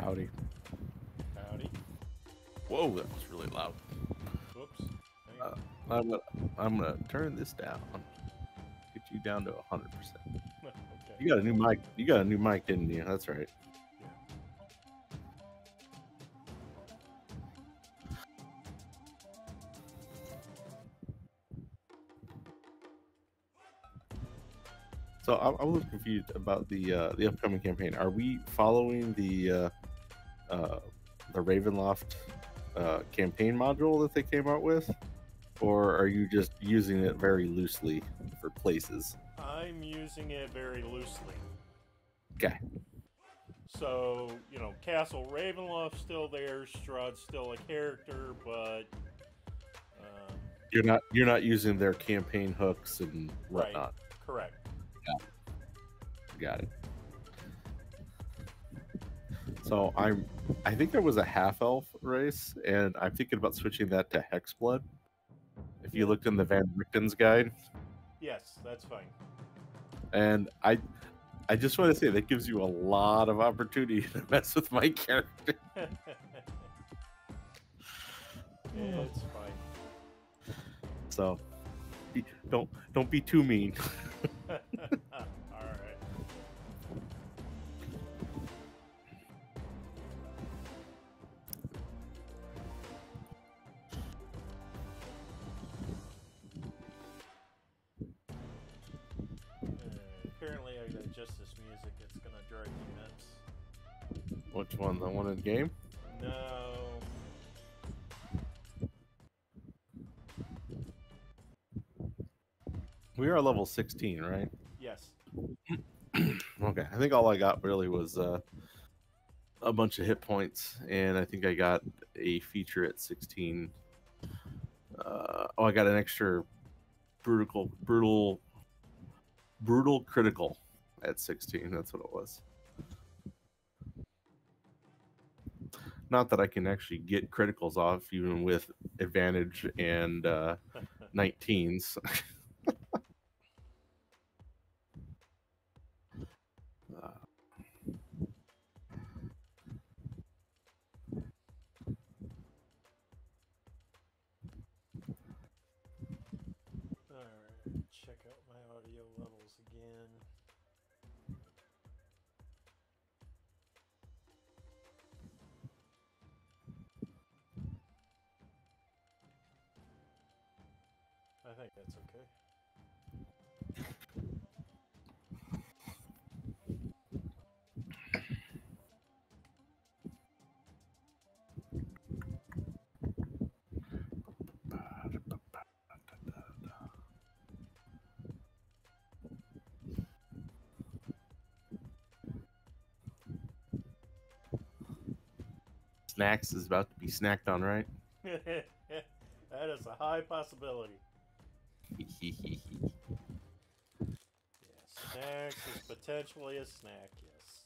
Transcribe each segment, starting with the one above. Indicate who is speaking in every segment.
Speaker 1: Howdy.
Speaker 2: Howdy.
Speaker 1: Whoa, that was really loud.
Speaker 2: Whoops. Hang on.
Speaker 1: I'm gonna turn this down. Get you down to 100%.
Speaker 2: Okay.
Speaker 1: You got a new mic. You got a new mic, didn't you? That's right.
Speaker 2: Yeah.
Speaker 1: So I'm a little confused about the upcoming campaign. Are we following the Ravenloft campaign module that they came out with, or are you just using it very loosely for places?
Speaker 2: I'm using it very loosely.
Speaker 1: Okay.
Speaker 2: So, you know, Castle Ravenloft's still there, Strahd's still a character, but
Speaker 1: You're not using their campaign hooks and whatnot.
Speaker 2: right, correct.
Speaker 1: Got it. So I think there was a half elf race, and I'm thinking about switching that to Hexblood. If you looked in the Van Richten's guide,
Speaker 2: Yes, that's fine.
Speaker 1: and I just want to say that gives you a lot of opportunity to mess with my character.
Speaker 2: It's fine.
Speaker 1: So don't be too mean.
Speaker 2: All right. Apparently, I got just this music. It's gonna drive me nuts.
Speaker 1: Which one? The one in the game?
Speaker 2: No.
Speaker 1: We are level 16, right?
Speaker 2: Yes.
Speaker 1: Okay. I think all I got really was a bunch of hit points, and I think I got a feature at 16. I got an extra brutal critical at 16. That's what it was. Not that I can actually get criticals off even with advantage and 19s.
Speaker 2: Alright, check out my audio levels again. I think that's okay.
Speaker 1: Snacks is about to be snacked on, right?
Speaker 2: That is a high possibility. Yeah, snacks is potentially a snack, yes.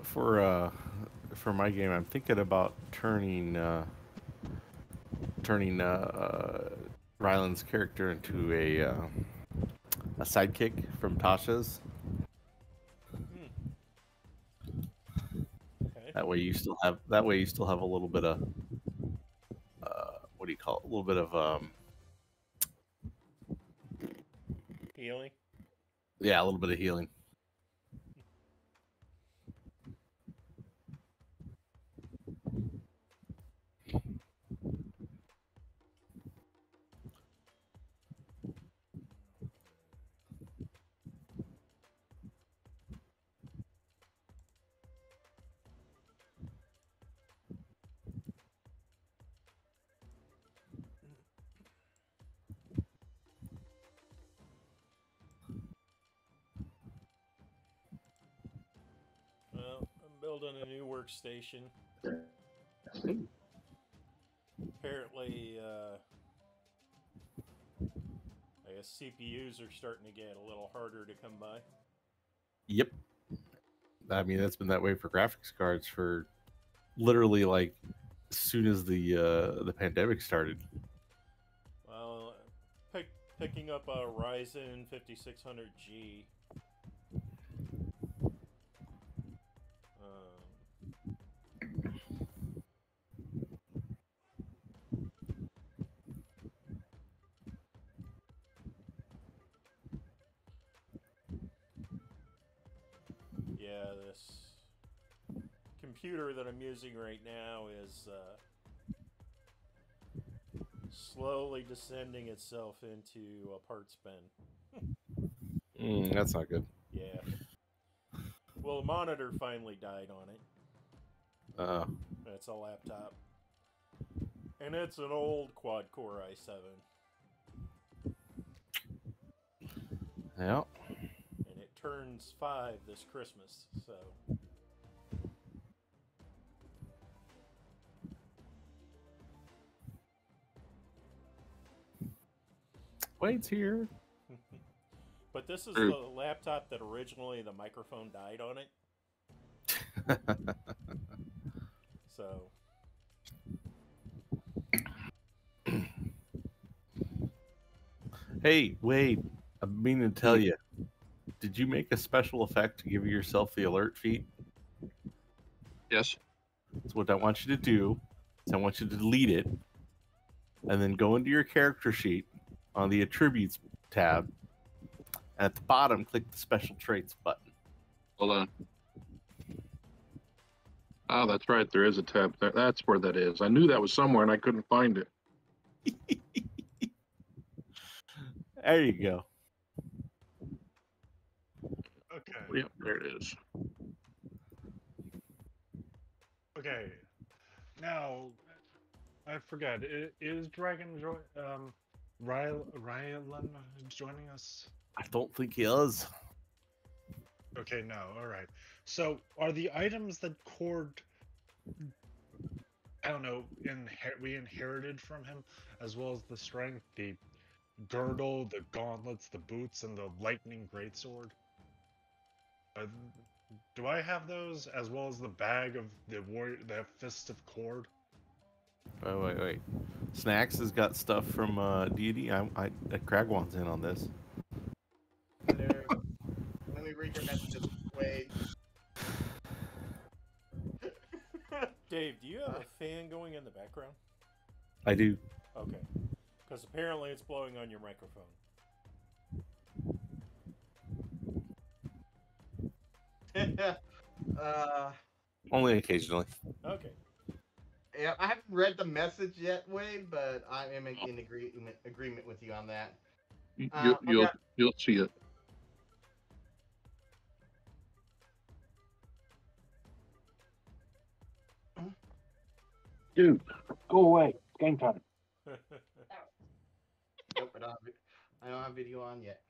Speaker 1: For my game, I'm thinking about turning Ryland's character into a sidekick from Tasha's.
Speaker 2: Okay.
Speaker 1: That way you still have a little bit of what do you call it? A little bit of
Speaker 2: Healing?
Speaker 1: Yeah, a little bit of healing.
Speaker 2: Well, I'm building a new workstation. Apparently, I guess CPUs are starting to get a little harder to come by.
Speaker 1: Yep. I mean, that's been that way for graphics cards for literally like as soon as the pandemic started.
Speaker 2: Well, picking up a Ryzen 5600G. Yeah, this computer that I'm using right now is slowly descending itself into a parts bin.
Speaker 1: That's not good.
Speaker 2: Yeah. Well, the monitor finally died on it. It's a laptop. And it's an old quad-core i7.
Speaker 1: Yeah.
Speaker 2: And it turns 5 this Christmas, so...
Speaker 1: Wade's here.
Speaker 2: But this is the laptop that originally the microphone died on it. So...
Speaker 1: Hey, Wade, I'm meaning to tell you, did you make a special effect to give yourself the alert feat?
Speaker 3: Yes.
Speaker 1: So what I want you to do is I want you to delete it and then go into your character sheet on the attributes tab. And at the bottom, click the special traits button.
Speaker 3: Hold on. Oh, that's right. There is a tab. That's where that is. I knew that was somewhere and I couldn't find it.
Speaker 1: There you go.
Speaker 4: Okay.
Speaker 3: Yep, there it is.
Speaker 4: Okay. Now, I forget. Is Rylan joining us?
Speaker 1: I don't think he is.
Speaker 4: Okay, no. All right. So, are the items that Cord, I don't know, we inherited from him, as well as the strength, the girdle, the gauntlets, the boots, and the lightning greatsword? Do I have those, as well as the bag of the fist of Cord?
Speaker 1: Oh, wait. Snacks has got stuff from D&D. Cragwan's in on this.
Speaker 5: Hello. Let me read your messages. Wait.
Speaker 2: Dave, do you have a fan going in the background?
Speaker 1: I do.
Speaker 2: Okay. Because apparently it's blowing on your microphone.
Speaker 1: Only occasionally.
Speaker 2: Okay.
Speaker 5: Yeah, I haven't read the message yet, Wade, but I am in agreement with you on that.
Speaker 3: You'll see it. Dude, go away. It's game time.
Speaker 5: Nope, I don't have video on yet.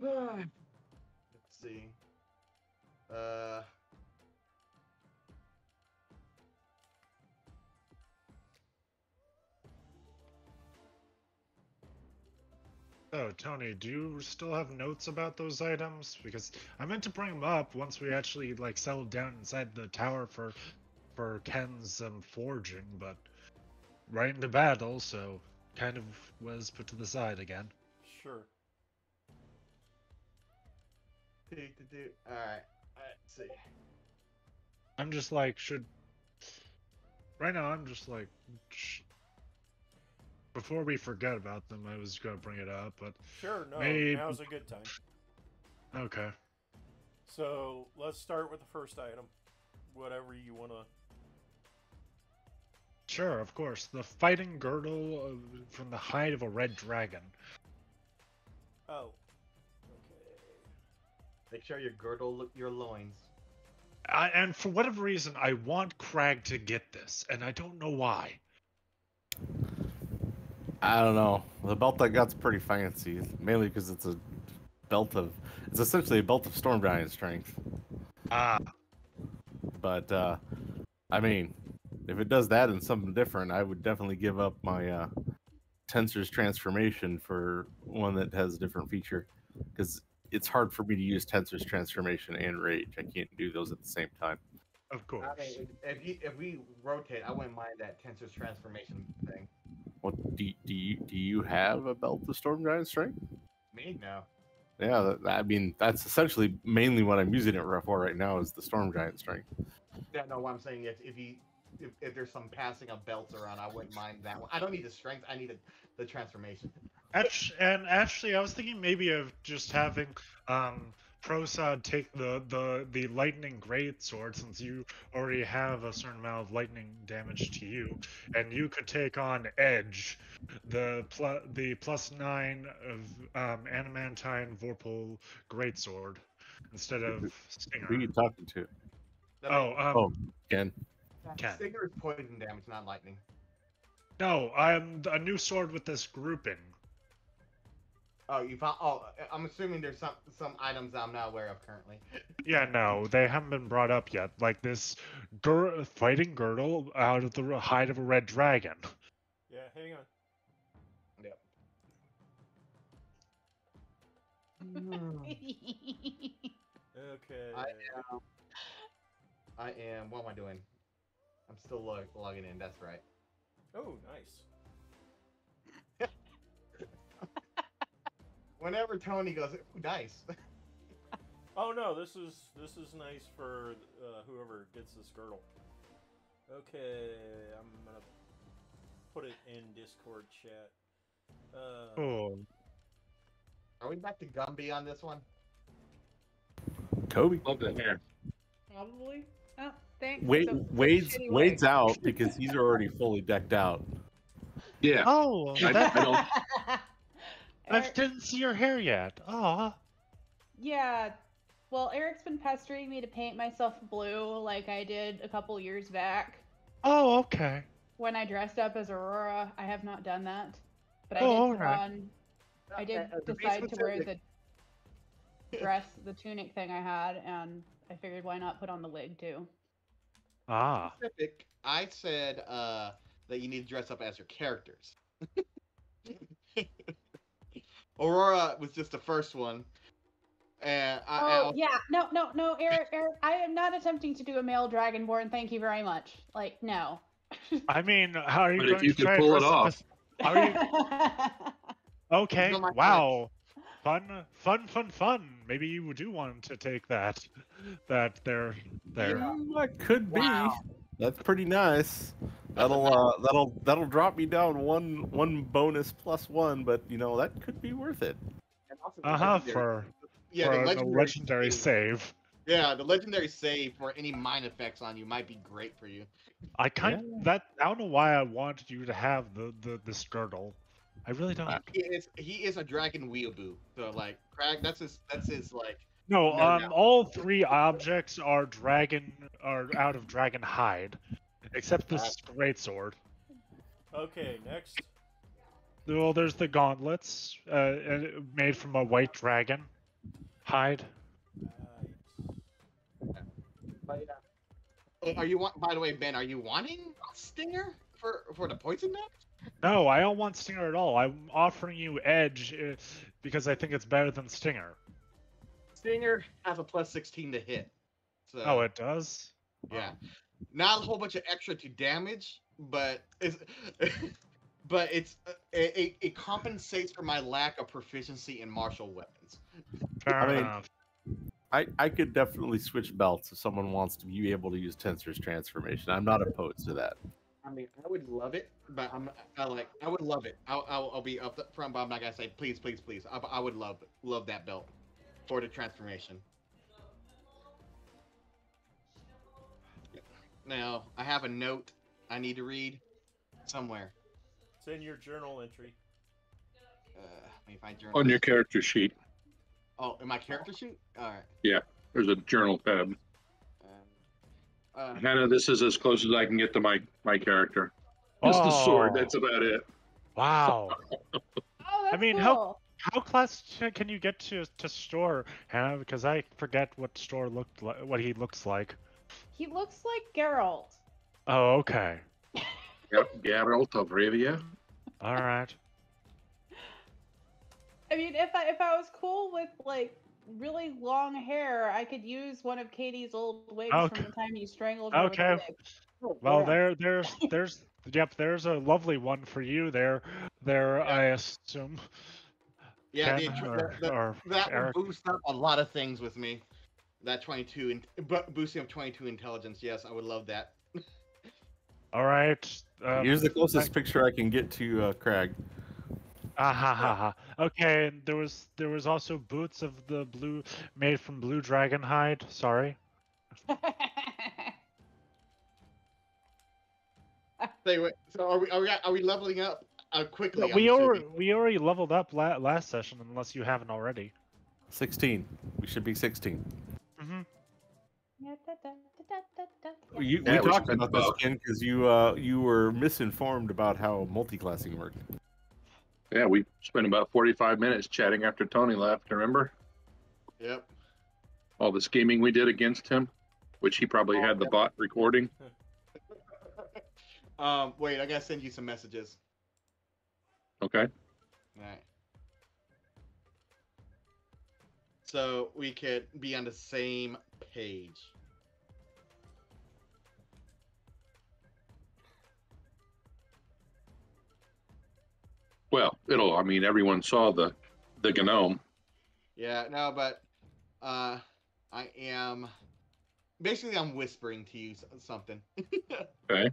Speaker 5: Let's see.
Speaker 4: Oh, Tony, do you still have notes about those items? Because I meant to bring them up once we actually settled down inside the tower for Ken's forging, but right into battle, so kind of was put to the side again.
Speaker 2: Sure.
Speaker 5: Alright, let's see.
Speaker 4: I'm just right now I'm just before we forget about them, I was gonna bring it up, but
Speaker 2: Sure, no,
Speaker 4: maybe...
Speaker 2: now's a good time.
Speaker 4: Okay.
Speaker 2: So let's start with the first item. Whatever you want to.
Speaker 4: Sure, of course. The fighting girdle from the hide of a red dragon.
Speaker 2: Oh. Okay.
Speaker 5: Make sure your girdle your loins.
Speaker 4: And for whatever reason, I want Crag to get this, and I don't know why.
Speaker 1: I don't know. The belt I got's pretty fancy, mainly because it's a belt of. It's essentially a belt of Storm Giant strength.
Speaker 4: Ah.
Speaker 1: But I mean, if it does that and something different, I would definitely give up my Tensor's transformation for one that has a different feature, because it's hard for me to use Tensor's transformation and rage. I can't do those at the same time.
Speaker 4: Of course.
Speaker 5: I mean, if we rotate, I wouldn't mind that Tensor's transformation thing.
Speaker 1: What do you have a belt of Storm Giant strength?
Speaker 5: Me? No.
Speaker 1: Yeah, I mean that's essentially mainly what I'm using it for right now is the Storm Giant strength.
Speaker 5: Yeah, no. What I'm saying is, if there's some passing of belts around, I wouldn't mind that one. I don't need the strength. I need the transformation.
Speaker 4: Actually, I was thinking maybe of just having Prosod take the lightning greatsword, since you already have a certain amount of lightning damage to you, and you could take on Edge, the +9 of Adamantine Vorpal greatsword instead of Stinger.
Speaker 1: Who are you talking to? Ken.
Speaker 4: Ken.
Speaker 5: Stinger is poison damage, not lightning.
Speaker 4: No, I'm a new sword with this grouping.
Speaker 5: Oh, you found? Oh, I'm assuming there's some items I'm not aware of currently.
Speaker 4: Yeah, no, they haven't been brought up yet. Like this fighting girdle out of the hide of a red dragon.
Speaker 2: Yeah, hang on.
Speaker 5: Yep.
Speaker 2: Okay.
Speaker 5: I am. What am I doing? I'm still logging in. That's right.
Speaker 2: Oh, nice.
Speaker 5: Whenever Tony goes, ooh, nice.
Speaker 2: Oh no, this is nice for whoever gets this girdle. Okay, I'm gonna put it in Discord chat.
Speaker 4: Oh.
Speaker 5: Are we back to Gumby on this one?
Speaker 1: Kobe.
Speaker 3: Love the hair.
Speaker 6: Probably. Oh, thanks.
Speaker 1: Wade's out because he's already fully decked out.
Speaker 3: Yeah.
Speaker 4: Oh,
Speaker 3: I don't.
Speaker 4: I didn't see your hair yet. Aw.
Speaker 6: Yeah. Well, Eric's been pestering me to paint myself blue like I did a couple years back.
Speaker 4: Oh, okay.
Speaker 6: When I dressed up as Aurora, I have not done that. But I
Speaker 4: Oh,
Speaker 6: did
Speaker 4: alright.
Speaker 6: I did decide to wear the dress, the tunic thing I had, and I figured why not put on the wig too.
Speaker 4: Ah.
Speaker 5: Specific, I said that you need to dress up as your characters. Aurora was just the first one. And
Speaker 6: No, Eric, I am not attempting to do a male dragonborn. Thank you very much. Like, no.
Speaker 4: I mean, how are you
Speaker 3: But
Speaker 4: going
Speaker 3: if you
Speaker 4: to try
Speaker 3: can pull it
Speaker 4: dress up
Speaker 3: off.
Speaker 4: as- How are you? Okay.
Speaker 5: No, my
Speaker 4: Wow. Fun. Maybe you do want to take that there.
Speaker 1: That could be.
Speaker 5: Wow.
Speaker 1: That's pretty nice. That'll drop me down one bonus +1, but you know that could be worth it.
Speaker 5: And also the
Speaker 4: For
Speaker 5: the
Speaker 4: a legendary save.
Speaker 5: Yeah, the legendary save for any mind effects on you might be great for you.
Speaker 4: I don't know why I wanted you to have this girdle. I really don't.
Speaker 5: He is a dragon weeaboo. So like Crag, that's his like.
Speaker 4: No,
Speaker 5: No.
Speaker 4: all three objects are out of dragon hide, except this greatsword.
Speaker 2: Okay, next.
Speaker 4: Well, there's the gauntlets, made from a white dragon hide.
Speaker 5: Are you by the way, Ben? Are you wanting Stinger for the poison damage?
Speaker 4: No, I don't want Stinger at all. I'm offering you Edge because I think it's better than Stinger.
Speaker 5: Stinger has a +16 to hit. So,
Speaker 4: Oh, it does?
Speaker 5: yeah, not a whole bunch of extra to damage, but it's it compensates for my lack of proficiency in martial weapons.
Speaker 4: Fair
Speaker 1: I mean,
Speaker 4: enough.
Speaker 1: I could definitely switch belts if someone wants to be able to use Tensor's transformation. I'm not opposed to that.
Speaker 5: I mean, I would love it, but I would love it. I'll be up front, but I'm not gonna say please, please, please. I would love that belt for the transformation. Now I have a note I need to read somewhere.
Speaker 2: It's in your journal entry.
Speaker 5: Let me find journal.
Speaker 3: On your character sheet.
Speaker 5: Oh, in my character sheet. All right.
Speaker 3: Yeah, there's a journal tab. Hannah, this is as close as I can get to my character. Just the sword. That's about it.
Speaker 4: Wow.
Speaker 6: Oh, that's
Speaker 4: I mean,
Speaker 6: cool.
Speaker 4: how class can you get to Store, Hannah? Because I forget what Store looked like, what he looks like.
Speaker 6: He looks like Geralt.
Speaker 4: Oh, okay.
Speaker 3: Yep, Geralt of Rivia.
Speaker 4: All right.
Speaker 6: I mean, if I was cool with like really long hair, I could use one of Katie's old wigs from the time you strangled her with the
Speaker 4: Okay.
Speaker 6: wig.
Speaker 4: Well, there's a lovely one for you there, I assume.
Speaker 5: Yeah,
Speaker 4: Ken or
Speaker 5: that
Speaker 4: Eric.
Speaker 5: would boost up a lot of things with me. That 22 and boosting up 22 intelligence. Yes, I would love that.
Speaker 4: All right.
Speaker 1: Here's the closest picture I can get to Crag.
Speaker 4: Okay, and there was also boots of the blue made from blue dragon hide. Sorry.
Speaker 5: So are we leveling up quickly?
Speaker 4: Yeah, we already leveled up last session, unless you haven't already.
Speaker 1: 16. We should be 16.
Speaker 4: Mm-hmm.
Speaker 1: We talked about this, Ken, because you were misinformed about how multi-classing worked.
Speaker 3: Yeah, we spent about 45 minutes chatting after Tony left, remember?
Speaker 5: Yep.
Speaker 3: All the scheming we did against him, which he probably had the bot recording.
Speaker 5: Wait, I gotta send you some messages.
Speaker 3: Okay.
Speaker 5: Alright. So we could be on the same page.
Speaker 3: Well, I mean, everyone saw the gnome.
Speaker 5: Yeah, no, but I am basically I'm whispering to you something.
Speaker 3: Okay.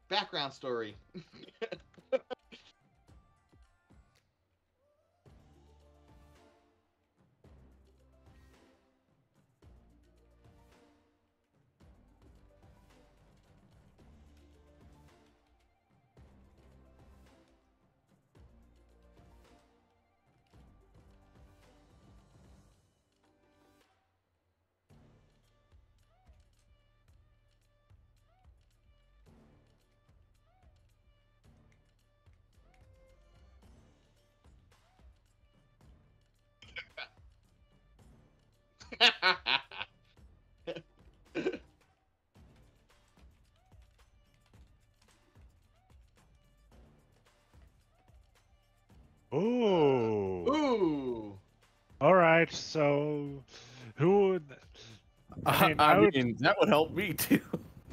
Speaker 5: Background story.
Speaker 4: Ooh.
Speaker 5: Ooh.
Speaker 4: All right. So, who would?
Speaker 1: I mean, that would help me too.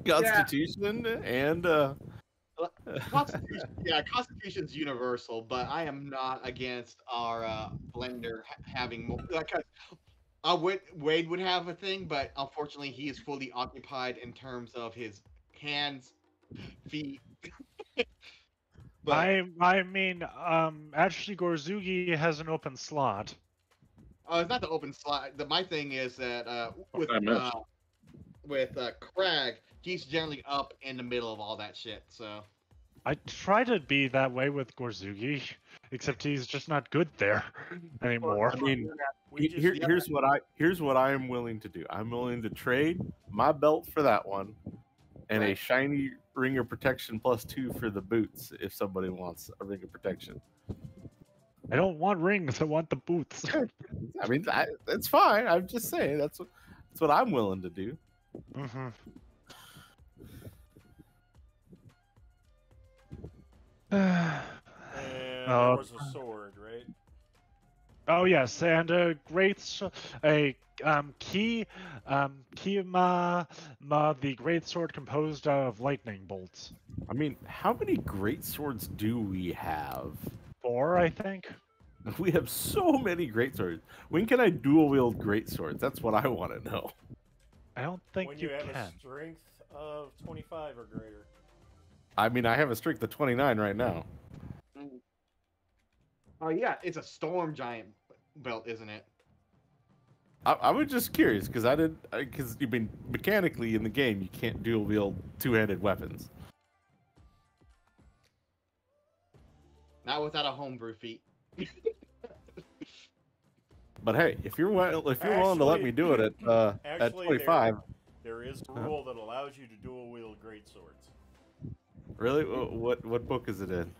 Speaker 1: Constitution and
Speaker 5: Constitution, yeah, Constitution's universal, but I am not against our blender having more. Wade would have a thing, but unfortunately, he is fully occupied in terms of his hands, feet.
Speaker 4: I mean, actually, Gorzugi has an open slot.
Speaker 5: Oh, it's not the open slot. My thing is that with Crag, he's generally up in the middle of all that shit. So
Speaker 4: I try to be that way with Gorzugi, except he's just not good there anymore.
Speaker 1: I mean, here's what I am willing to do. I'm willing to trade my belt for that one, and a shiny ring of protection +2 for the boots if somebody wants a ring of protection.
Speaker 4: I don't want rings. I want the boots.
Speaker 1: I mean, that's fine. I'm just saying that's what I'm willing to do.
Speaker 4: Mm-hmm.
Speaker 2: And there was a sword, right?
Speaker 4: Oh yes, and a the great sword composed of lightning bolts.
Speaker 1: I mean, how many great swords do we have?
Speaker 4: 4, I think.
Speaker 1: We have so many great swords. When can I dual wield great swords? That's what I want to know.
Speaker 4: I don't think
Speaker 2: when
Speaker 4: you
Speaker 2: you have
Speaker 4: can.
Speaker 2: a strength of 25 or greater.
Speaker 1: I mean, I have a strength of 29 right now.
Speaker 5: Oh yeah, it's a storm giant belt, isn't it?
Speaker 1: I was just curious because because you mean mechanically in the game you can't dual wield two-handed weapons.
Speaker 5: Not without a homebrew feat.
Speaker 1: But hey, if you're willing to let me do it at
Speaker 2: Actually,
Speaker 1: 25,
Speaker 2: there is a rule that allows you to dual wield great swords.
Speaker 1: really, what book is it in?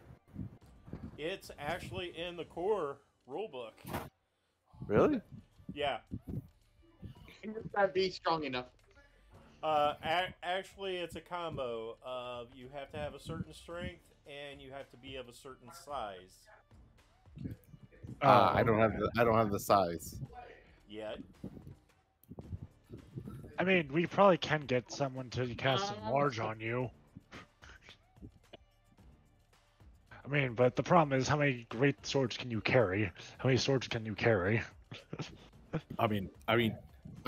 Speaker 2: It's actually in the core rulebook.
Speaker 1: Really?
Speaker 2: Yeah.
Speaker 5: You just gotta be strong enough.
Speaker 2: Actually, it's a combo of you have to have a certain strength and you have to be of a certain size.
Speaker 1: I don't have the size.
Speaker 2: Yet.
Speaker 4: I mean, we probably can get someone to cast enlarge on you. I mean, but the problem is, how many great swords can you carry? How many swords can you carry?
Speaker 1: I mean, I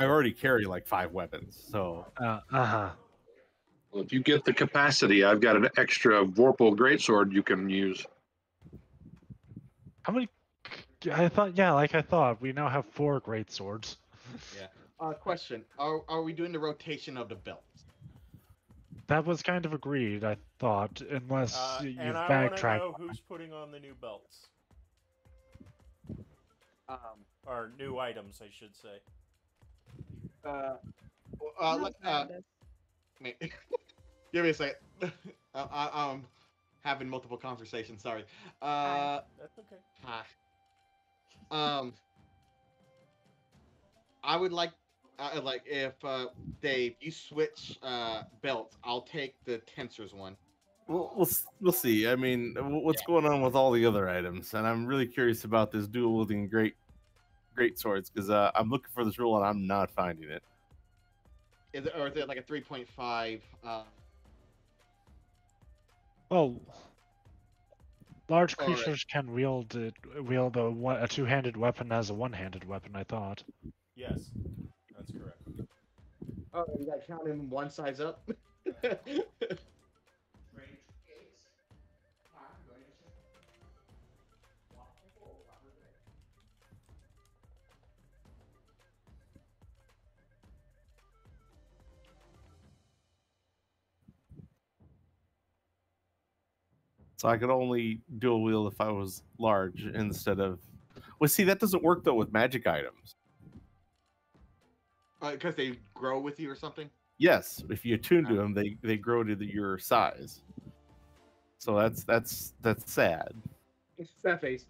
Speaker 1: already carry like 5 weapons, so.
Speaker 4: Well,
Speaker 3: if you get the capacity, I've got an extra Vorpal greatsword you can use.
Speaker 4: how many? I thought, we now have 4 great swords.
Speaker 5: Yeah. Question: Are we doing the rotation of the belts?
Speaker 4: That was kind of agreed, I thought, unless you've
Speaker 2: and I want to
Speaker 4: backtracked.
Speaker 2: know who's putting on the new belts. Or new items, I should say.
Speaker 5: Give me a second. I'm having multiple conversations. Sorry.
Speaker 2: That's okay.
Speaker 5: Hi. I would like if Dave, you switch belts, I'll take the Tensor's one.
Speaker 1: We'll see. I mean, what's going on with all the other items? And I'm really curious about this dual wielding great swords because I'm looking for this rule and I'm not finding it.
Speaker 5: Is it like a 3.5?
Speaker 4: Well, large creatures can wield a two-handed weapon as a one-handed weapon, I thought.
Speaker 2: Yes, that's correct.
Speaker 5: Oh, you got to count him one size up.
Speaker 1: So I could only dual wield if I was large instead of. Well, see, that doesn't work though with magic items.
Speaker 5: Because they grow with you or something.
Speaker 1: Yes, if you attune to them, they grow to your size. So that's sad.
Speaker 5: It's that face.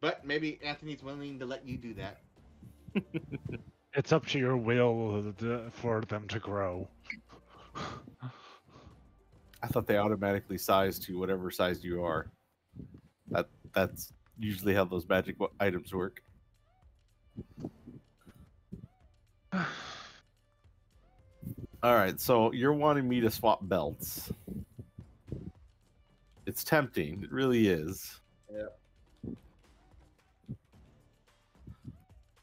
Speaker 5: But maybe Anthony's willing to let you do that.
Speaker 4: It's up to your will for them to grow.
Speaker 1: I thought they automatically size to whatever size you are. That's usually how those magic items work. All right, so you're wanting me to swap belts. It's tempting. It really is.
Speaker 5: Yeah.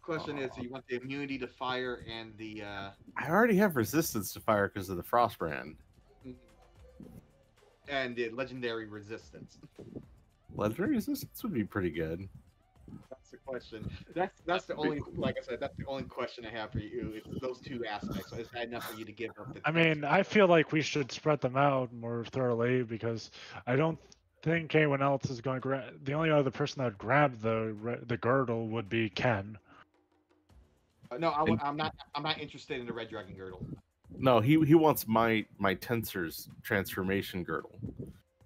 Speaker 5: Question is, do you want the immunity to fire and the...
Speaker 1: I already have resistance to fire because of the frost brand.
Speaker 5: And the legendary resistance.
Speaker 1: Legendary resistance would be pretty good.
Speaker 5: That's the question. That's the only, like I said, that's the only question I have for you. It's those two aspects. Is that enough for you to give up the...
Speaker 4: I mean, I feel like we should spread them out more thoroughly because I don't think anyone else is going to grab. The only other person that would grab the girdle would be Ken.
Speaker 5: No, I'm not interested in the Red Dragon Girdle.
Speaker 1: No, he wants my Tensor's transformation girdle.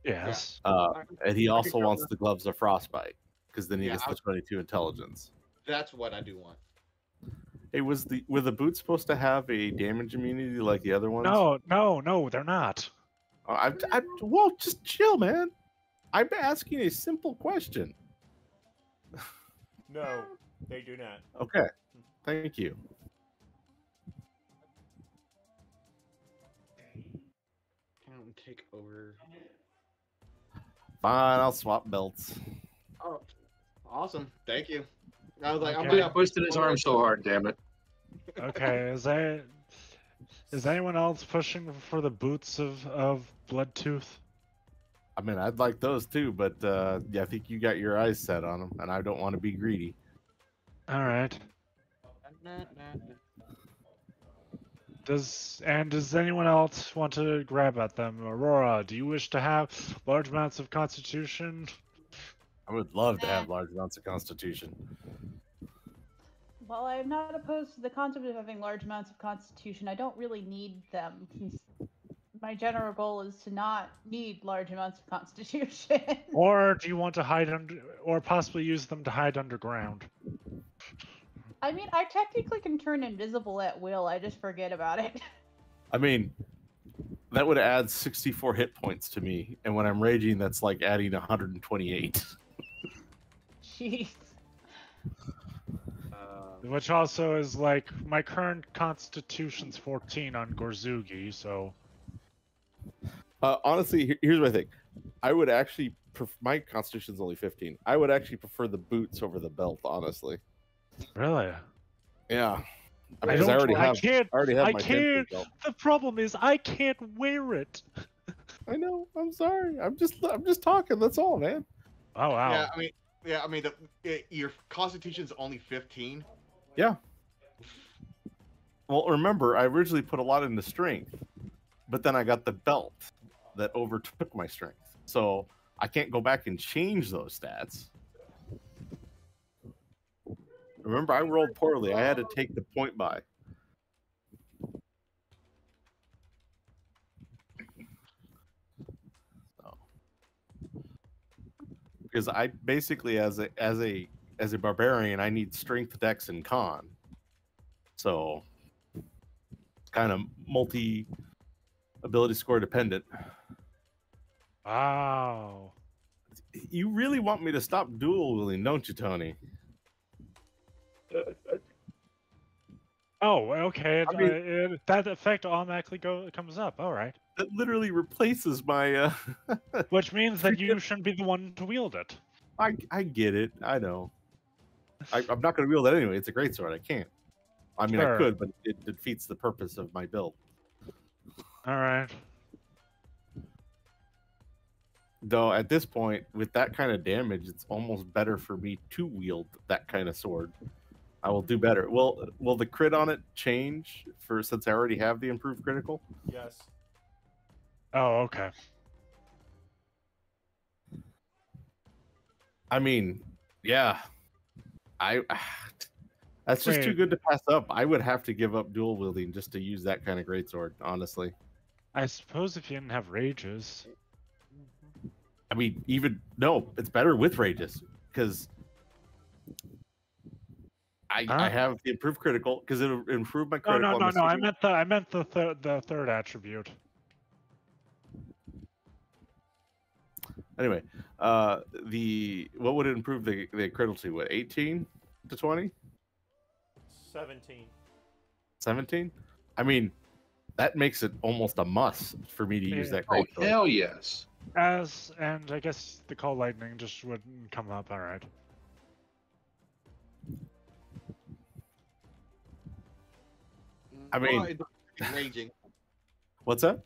Speaker 4: Yes.
Speaker 1: And he also wants the gloves of frostbite because then he gets the 22 intelligence.
Speaker 5: That's what I do want.
Speaker 1: Hey, were the boots supposed to have a damage immunity like the other ones?
Speaker 4: No, they're not.
Speaker 1: Well, just chill, man. I'm asking a simple question.
Speaker 2: No, they do not.
Speaker 1: Okay, thank you.
Speaker 5: Take over.
Speaker 1: Fine, I'll swap belts.
Speaker 5: Oh, awesome! Thank you. I was like,
Speaker 3: He twisted his arm so hard, damn it.
Speaker 4: Okay, is anyone else pushing for the boots of Bloodtooth?
Speaker 1: I mean, I'd like those too, but yeah, I think you got your eyes set on them, and I don't want to be greedy.
Speaker 4: All right. Does anyone else want to grab at them? Aurora, do you wish to have large amounts of Constitution?
Speaker 1: I would love to have large amounts of Constitution.
Speaker 6: While I'm not opposed to the concept of having large amounts of Constitution, I don't really need them, since my general goal is to not need large amounts of Constitution.
Speaker 4: Or do you want to hide under, or possibly use them to hide underground?
Speaker 6: I mean, I technically can turn invisible at will, I just forget about it.
Speaker 1: I mean, that would add 64 hit points to me, and when I'm raging, that's like adding 128.
Speaker 6: Jeez.
Speaker 4: Which also is like, my current Constitution's 14 on Gorzugi, so...
Speaker 1: Honestly, here's what I think. I would actually, my Constitution's only 15. I would actually prefer the boots over the belt, honestly.
Speaker 4: Really?
Speaker 1: Yeah.
Speaker 4: I
Speaker 1: Because I already have
Speaker 4: I
Speaker 1: my
Speaker 4: can't.
Speaker 1: belt.
Speaker 4: The problem is I can't wear it.
Speaker 1: I know. I'm sorry. I'm just talking. That's all, man.
Speaker 4: Oh wow.
Speaker 5: Yeah, I mean, your Constitution's only 15.
Speaker 1: Yeah. Well, remember, I originally put a lot into strength, but then I got the belt that overtook my strength. So I can't go back and change those stats. Remember, I rolled poorly. I had to take the point buy. So, because I basically, as a barbarian, I need strength, dex, and con. So it's kind of multi-ability score dependent.
Speaker 4: Wow.
Speaker 1: You really want me to stop dual wielding, don't you, Tony?
Speaker 4: Oh, okay.
Speaker 1: I mean,
Speaker 4: that effect automatically comes up. All right.
Speaker 1: That literally replaces my.
Speaker 4: Which means that you shouldn't be the one to wield it.
Speaker 1: I get it. I know. I'm not going to wield it anyway. It's a greatsword. I can't. I mean,
Speaker 4: Sure.
Speaker 1: I could, but it defeats the purpose of my build.
Speaker 4: All right.
Speaker 1: Though at this point, with that kind of damage, it's almost better for me to wield that kind of sword. I will do better. Will the crit on it change since I already have the improved critical?
Speaker 2: Yes.
Speaker 4: Oh, okay.
Speaker 1: I mean, yeah. That's just too good to pass up. I would have to give up dual wielding just to use that kind of greatsword, honestly.
Speaker 4: I suppose if you didn't have rages.
Speaker 1: I mean, no, it's better with rages because I have the improved critical because it'll improve my critical.
Speaker 4: No. I meant the third attribute.
Speaker 1: Anyway, what would it improve the critical to? What, 18 to 20?
Speaker 2: 17.
Speaker 1: 17? I mean, that makes it almost a must for me to use that
Speaker 3: Oh,
Speaker 1: greatsword.
Speaker 3: hell yes.
Speaker 4: And I guess the Call Lightning just wouldn't come up. All right.
Speaker 1: I mean,
Speaker 5: Well, raging.
Speaker 1: What's that?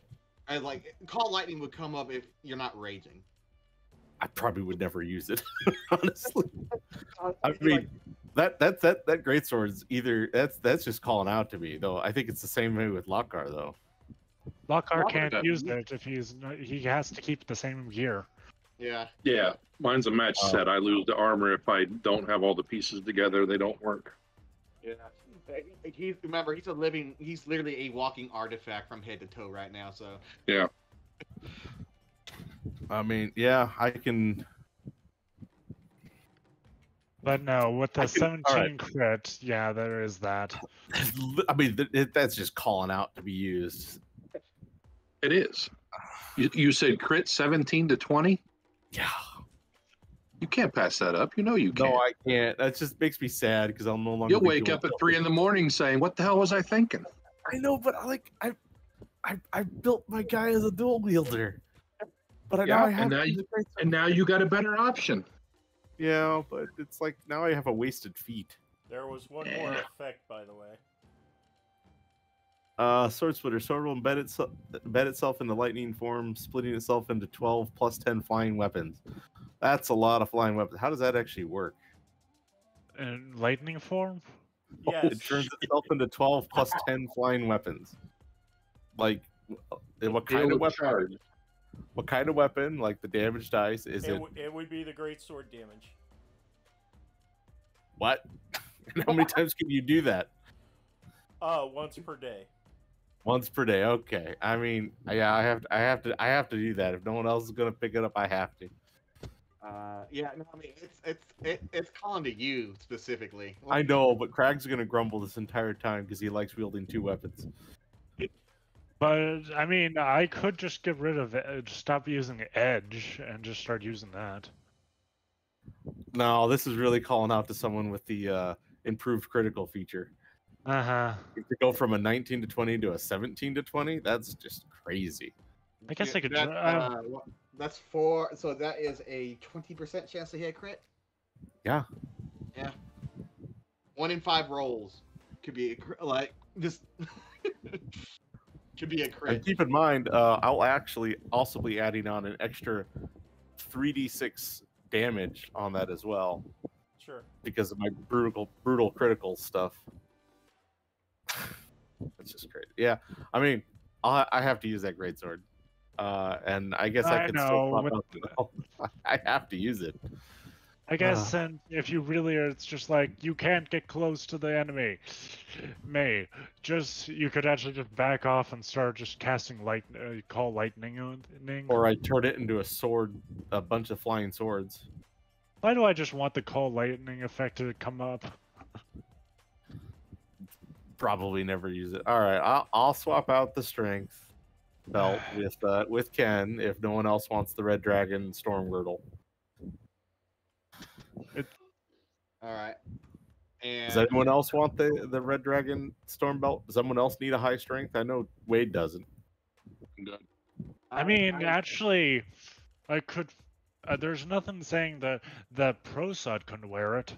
Speaker 5: Call Lightning would come up if you're not raging.
Speaker 1: I probably would never use it, honestly. I mean, that greatsword is either that's just calling out to me, though. I think it's the same way with Lockhart, though.
Speaker 4: Lockhart can't use it if he has to keep the same gear.
Speaker 5: Yeah.
Speaker 3: Yeah, mine's a match set. I lose the armor if I don't have all the pieces together. They don't work.
Speaker 5: Yeah. He's literally a walking artifact from head to toe right now. So.
Speaker 3: Yeah.
Speaker 1: I mean, yeah, I can.
Speaker 4: But no, with the 17 crit, yeah, there is that.
Speaker 1: I mean, that's just calling out to be used.
Speaker 3: It is. You said crit 17 to 20?
Speaker 1: Yeah.
Speaker 3: You can't pass that up. You know you can't.
Speaker 1: No, I can't. That just makes me sad because I'll no longer.
Speaker 3: You'll wake up at 3 in the morning saying, "What the hell was I thinking?"
Speaker 1: I know, but I built my guy as a dual wielder. But now I have.
Speaker 3: And now you got a better option.
Speaker 1: Yeah, but it's like now I have a wasted feat.
Speaker 2: There was one more effect, by the way.
Speaker 1: Sword Splitter. Sword will embed itself in the lightning form, splitting itself into 12 plus 10 flying weapons. That's a lot of flying weapons. How does that actually work?
Speaker 4: In lightning form?
Speaker 2: Yes.
Speaker 1: It turns itself into 12 plus 10 flying weapons. Like, what kind
Speaker 3: Deal
Speaker 1: of
Speaker 3: with
Speaker 1: weapon?
Speaker 3: charge.
Speaker 1: What kind of weapon? Like the damage dice? Is it
Speaker 2: It would be the great sword damage.
Speaker 1: what? And how many times can you do that?
Speaker 2: Once per day.
Speaker 1: Once per day. Okay. I mean, yeah, I have to do that. If no one else is gonna pick it up, I have to.
Speaker 5: Yeah, no, I mean it's calling to you specifically.
Speaker 1: I know, but Crag's gonna grumble this entire time because he likes wielding two weapons.
Speaker 4: But I mean, I could just get rid of it, stop using Edge, and just start using that.
Speaker 1: No, this is really calling out to someone with the improved critical feature.
Speaker 4: Uh-huh.
Speaker 1: To go from a 19 to 20 to a 17 to 20, that's just crazy.
Speaker 4: I guess I could
Speaker 5: That's 4. So that is a 20% chance to hit a crit.
Speaker 1: Yeah.
Speaker 5: Yeah. 1 in 5 rolls could be like just could be a
Speaker 1: And
Speaker 5: crit.
Speaker 1: keep in mind, I'll actually also be adding on an extra 3d6 damage on that as well
Speaker 2: Sure.
Speaker 1: because of my brutal critical stuff. That's just crazy. Yeah, I mean, I have to use that greatsword, and I guess I can still pop out. I have to use it.
Speaker 4: I guess, and if you really are, it's just like you can't get close to the enemy. You could actually just back off and start just casting call lightning.
Speaker 1: Or I turn it into a sword, a bunch of flying swords.
Speaker 4: Why do I just want the call lightning effect to come up?
Speaker 1: Probably never use it. All right, I'll swap out the strength belt with Ken if no one else wants the Red Dragon Storm Girdle.
Speaker 5: All right. And
Speaker 1: Does anyone else want the Red Dragon Storm Belt? Does someone else need a high strength? I know Wade doesn't.
Speaker 3: Good.
Speaker 4: I mean, actually, I could. There's nothing saying that Prosod couldn't wear it.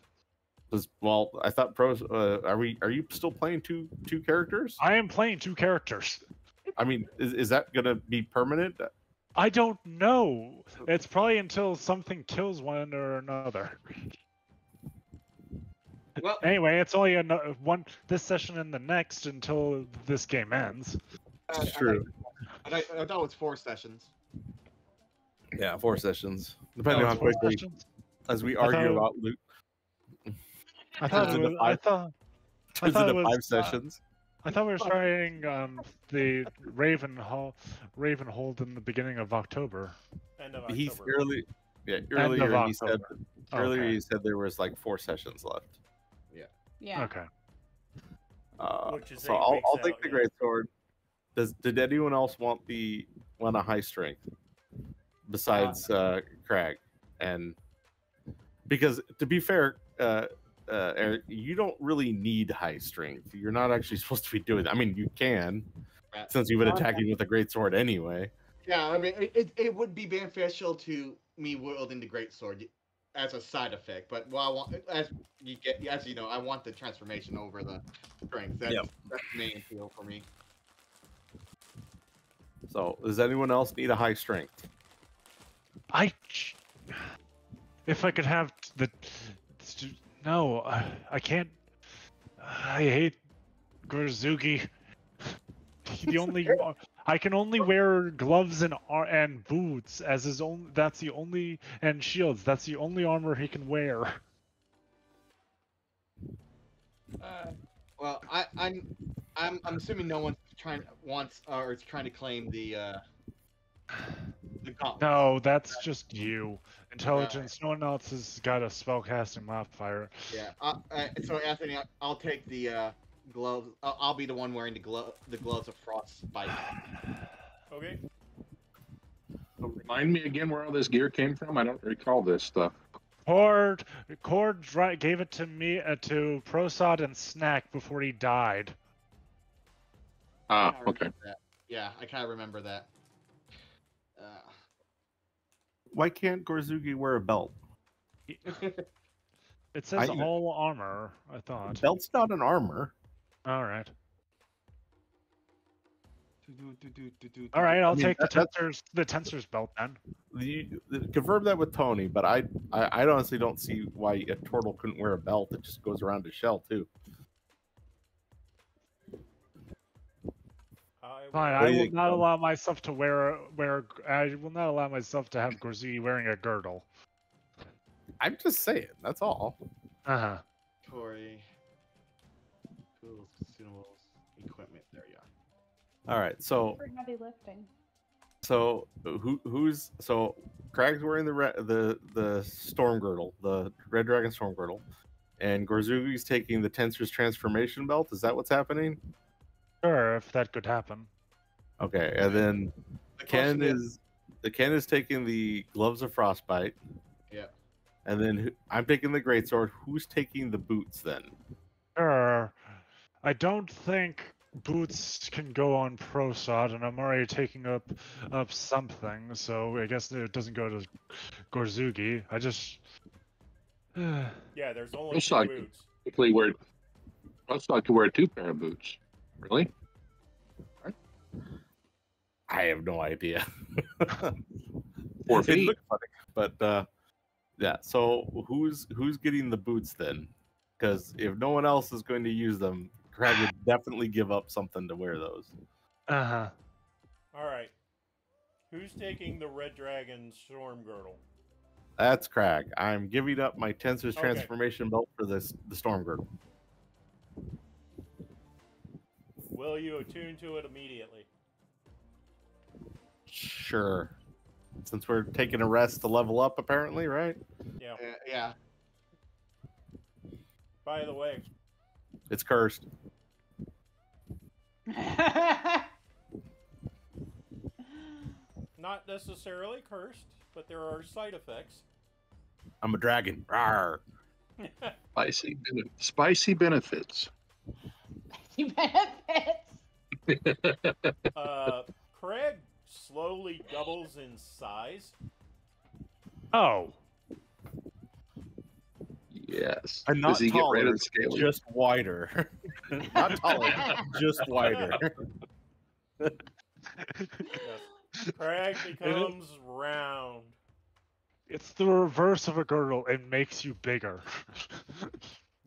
Speaker 1: Well, I thought pros. Are you still playing two characters?
Speaker 4: I am playing 2 characters.
Speaker 1: I mean, is that gonna be permanent?
Speaker 4: I don't know. It's probably until something kills one or another.
Speaker 5: Well,
Speaker 4: Anyway, it's only one this session and the next until this game ends.
Speaker 1: It's true.
Speaker 5: I thought it was 4 sessions.
Speaker 1: Yeah, 4 sessions, depending
Speaker 4: Oh,
Speaker 1: on
Speaker 4: it's 4
Speaker 1: quickly
Speaker 4: sessions?
Speaker 1: as we
Speaker 4: I thought
Speaker 1: argue
Speaker 4: it-
Speaker 1: about loot.
Speaker 4: I thought
Speaker 1: Turns
Speaker 4: it
Speaker 1: into
Speaker 4: was.
Speaker 1: turns
Speaker 4: thought it
Speaker 1: into
Speaker 4: was,
Speaker 1: 5 sessions.
Speaker 4: I thought we were starting the Ravenhold in the beginning of October.
Speaker 2: End of October.
Speaker 1: He's earlier he said
Speaker 4: October.
Speaker 1: earlier
Speaker 4: Okay.
Speaker 1: he said there was like 4 sessions left.
Speaker 6: Yeah.
Speaker 4: Okay.
Speaker 2: Which is
Speaker 1: So
Speaker 2: 8
Speaker 1: I'll
Speaker 2: weeks
Speaker 1: take
Speaker 2: out,
Speaker 1: the
Speaker 2: yeah.
Speaker 1: great sword. Did anyone else want a high strength besides Crag? And because to be fair, Eric, you don't really need high strength. You're not actually supposed to be doing that. I mean, you can, since you've been attacking with a great sword anyway.
Speaker 5: Yeah, I mean, it would be beneficial to me wielding the greatsword as a side effect, but I want, as you know, I want the transformation over the strength. That's the main appeal for me.
Speaker 1: So, does anyone else need a high strength?
Speaker 4: If I could have no, I can't. I hate Gorzuki. I can only wear gloves and boots as his own. That's the only, and shields. That's the only armor he can wear.
Speaker 5: Well, I'm assuming no one's trying to claim the gauntlets.
Speaker 4: No, that's just you. Intelligence. No one else has got a spellcasting modifier.
Speaker 5: Yeah. So Anthony, I'll take the gloves. I'll be the one wearing the gloves of frostbite.
Speaker 2: Okay.
Speaker 3: Remind me again where all this gear came from. I don't recall this stuff.
Speaker 4: Cord gave it to me to Prosod and Snack before he died.
Speaker 3: Ah, okay.
Speaker 5: Yeah, I kind of remember that.
Speaker 1: Why can't Gorzuki wear a belt?
Speaker 4: It says all armor, I thought.
Speaker 1: Belt's not an armor.
Speaker 4: All right. All right, I'll
Speaker 1: I mean,
Speaker 4: take
Speaker 1: that's-
Speaker 4: the tensor's belt then.
Speaker 1: Confirm that with Tony, but I honestly don't see why a turtle couldn't wear a belt that just goes around his shell too.
Speaker 4: Fine,
Speaker 1: What
Speaker 4: I
Speaker 1: do you
Speaker 4: will
Speaker 1: think,
Speaker 4: not
Speaker 1: Tom?
Speaker 4: allow myself to I will not allow myself to have Gorzuki wearing a girdle.
Speaker 1: I'm just saying. That's all.
Speaker 4: Uh-huh.
Speaker 5: Tory. Tools, consumables, equipment. There you are.
Speaker 1: All right. So
Speaker 6: For heavy lifting.
Speaker 1: who's Crag's wearing the storm girdle, the red dragon storm girdle, and Gorzugi's taking the Tensor's transformation belt. Is that what's happening?
Speaker 4: Sure, if that could happen.
Speaker 1: Okay, and then
Speaker 5: The
Speaker 1: Ken
Speaker 5: question
Speaker 1: is taking the gloves of frostbite,
Speaker 5: Yeah.
Speaker 1: and then I'm taking the greatsword. Who's taking the boots then?
Speaker 4: Sure. I don't think boots can go on Prosod, and I'm already taking up something, so I guess it doesn't go to Gorzugi. I just
Speaker 2: Yeah, there's only
Speaker 3: Looks
Speaker 2: two
Speaker 3: like-
Speaker 2: boots.
Speaker 3: Typically wear. Let's like to wear 2 pair of boots. Really?
Speaker 1: I have no idea.
Speaker 3: 4
Speaker 1: It
Speaker 3: feet.
Speaker 1: looked funny, but yeah. So who's getting the boots then? Because if no one else is going to use them, Crag would definitely give up something to wear those.
Speaker 4: uh-huh.
Speaker 2: All right. Who's taking the Red Dragon Storm Girdle?
Speaker 1: That's Crag. I'm giving up my Tensor's
Speaker 2: Okay.
Speaker 1: transformation belt for the storm girdle.
Speaker 2: Will you attune to it immediately?
Speaker 1: Sure. Since we're taking a rest to level up, apparently, right?
Speaker 2: Yeah.
Speaker 5: Yeah.
Speaker 2: By the way,
Speaker 1: It's cursed.
Speaker 2: not necessarily cursed, but there are side effects.
Speaker 1: I'm a dragon. Rawr.
Speaker 3: Spicy benefits.
Speaker 6: You benefits.
Speaker 2: Craig slowly doubles in size.
Speaker 4: Oh.
Speaker 3: Yes.
Speaker 1: And not
Speaker 3: Does he get rid
Speaker 1: taller,
Speaker 3: of the scaly?
Speaker 1: just wider. Not taller, just wider.
Speaker 2: Yes. Craig becomes round.
Speaker 4: It's the reverse of a girdle. It makes you bigger.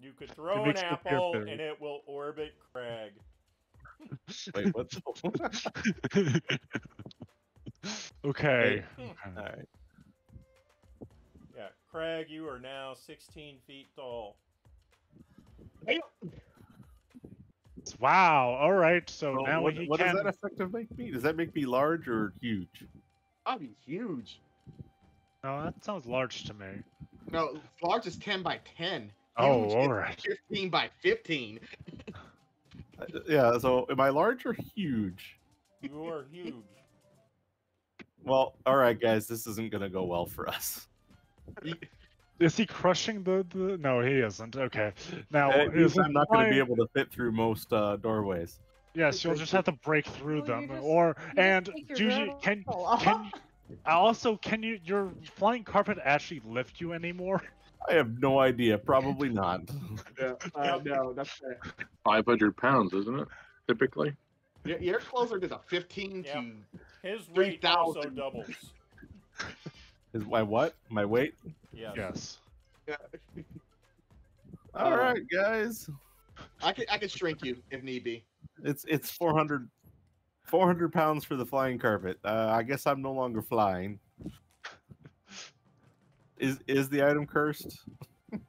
Speaker 2: You could throw an
Speaker 4: makes you appear
Speaker 2: apple
Speaker 4: big.
Speaker 2: and it will orbit Craig.
Speaker 1: Wait, what?
Speaker 4: Okay.
Speaker 1: All right.
Speaker 2: Yeah, Craig, you are now 16 feet tall.
Speaker 4: Wow. All right. So
Speaker 1: Well,
Speaker 4: now
Speaker 1: what
Speaker 4: he
Speaker 1: does
Speaker 4: can.
Speaker 1: that effective make me? Does that make me large or huge?
Speaker 5: That'd be huge.
Speaker 4: No, that sounds large to me.
Speaker 5: No, large is 10 by 10.
Speaker 4: Oh,
Speaker 5: Huge
Speaker 4: all
Speaker 5: is
Speaker 4: right.
Speaker 5: 15 by 15.
Speaker 1: Yeah. So, am I large or huge?
Speaker 2: You are huge.
Speaker 1: Well, all right, guys. This isn't gonna go well for us.
Speaker 4: Is he crushing the? No, he isn't. Okay. Now,
Speaker 1: That means
Speaker 4: is it
Speaker 1: I'm not going to be
Speaker 4: flying-
Speaker 1: able to fit through most doorways.
Speaker 4: Yes, you'll just have to break through
Speaker 6: Well, you
Speaker 4: them,
Speaker 6: just-
Speaker 4: or
Speaker 6: you just
Speaker 4: and
Speaker 6: take your
Speaker 4: do you
Speaker 6: girdle
Speaker 4: can
Speaker 6: off.
Speaker 4: also can you your flying carpet actually lift you anymore?
Speaker 1: I have no idea. Probably not.
Speaker 5: No, that's it.
Speaker 3: 500 pounds, isn't it? Typically.
Speaker 5: You're closer to the 15
Speaker 2: Yeah.
Speaker 5: to.
Speaker 2: His weight also
Speaker 5: 3,000.
Speaker 2: doubles.
Speaker 1: Is my what? My weight?
Speaker 2: Yes.
Speaker 4: Yes.
Speaker 5: Yeah.
Speaker 1: All right, guys.
Speaker 5: I could shrink you if need be.
Speaker 1: It's 400 pounds for the flying carpet. I guess I'm no longer flying. Is the item cursed?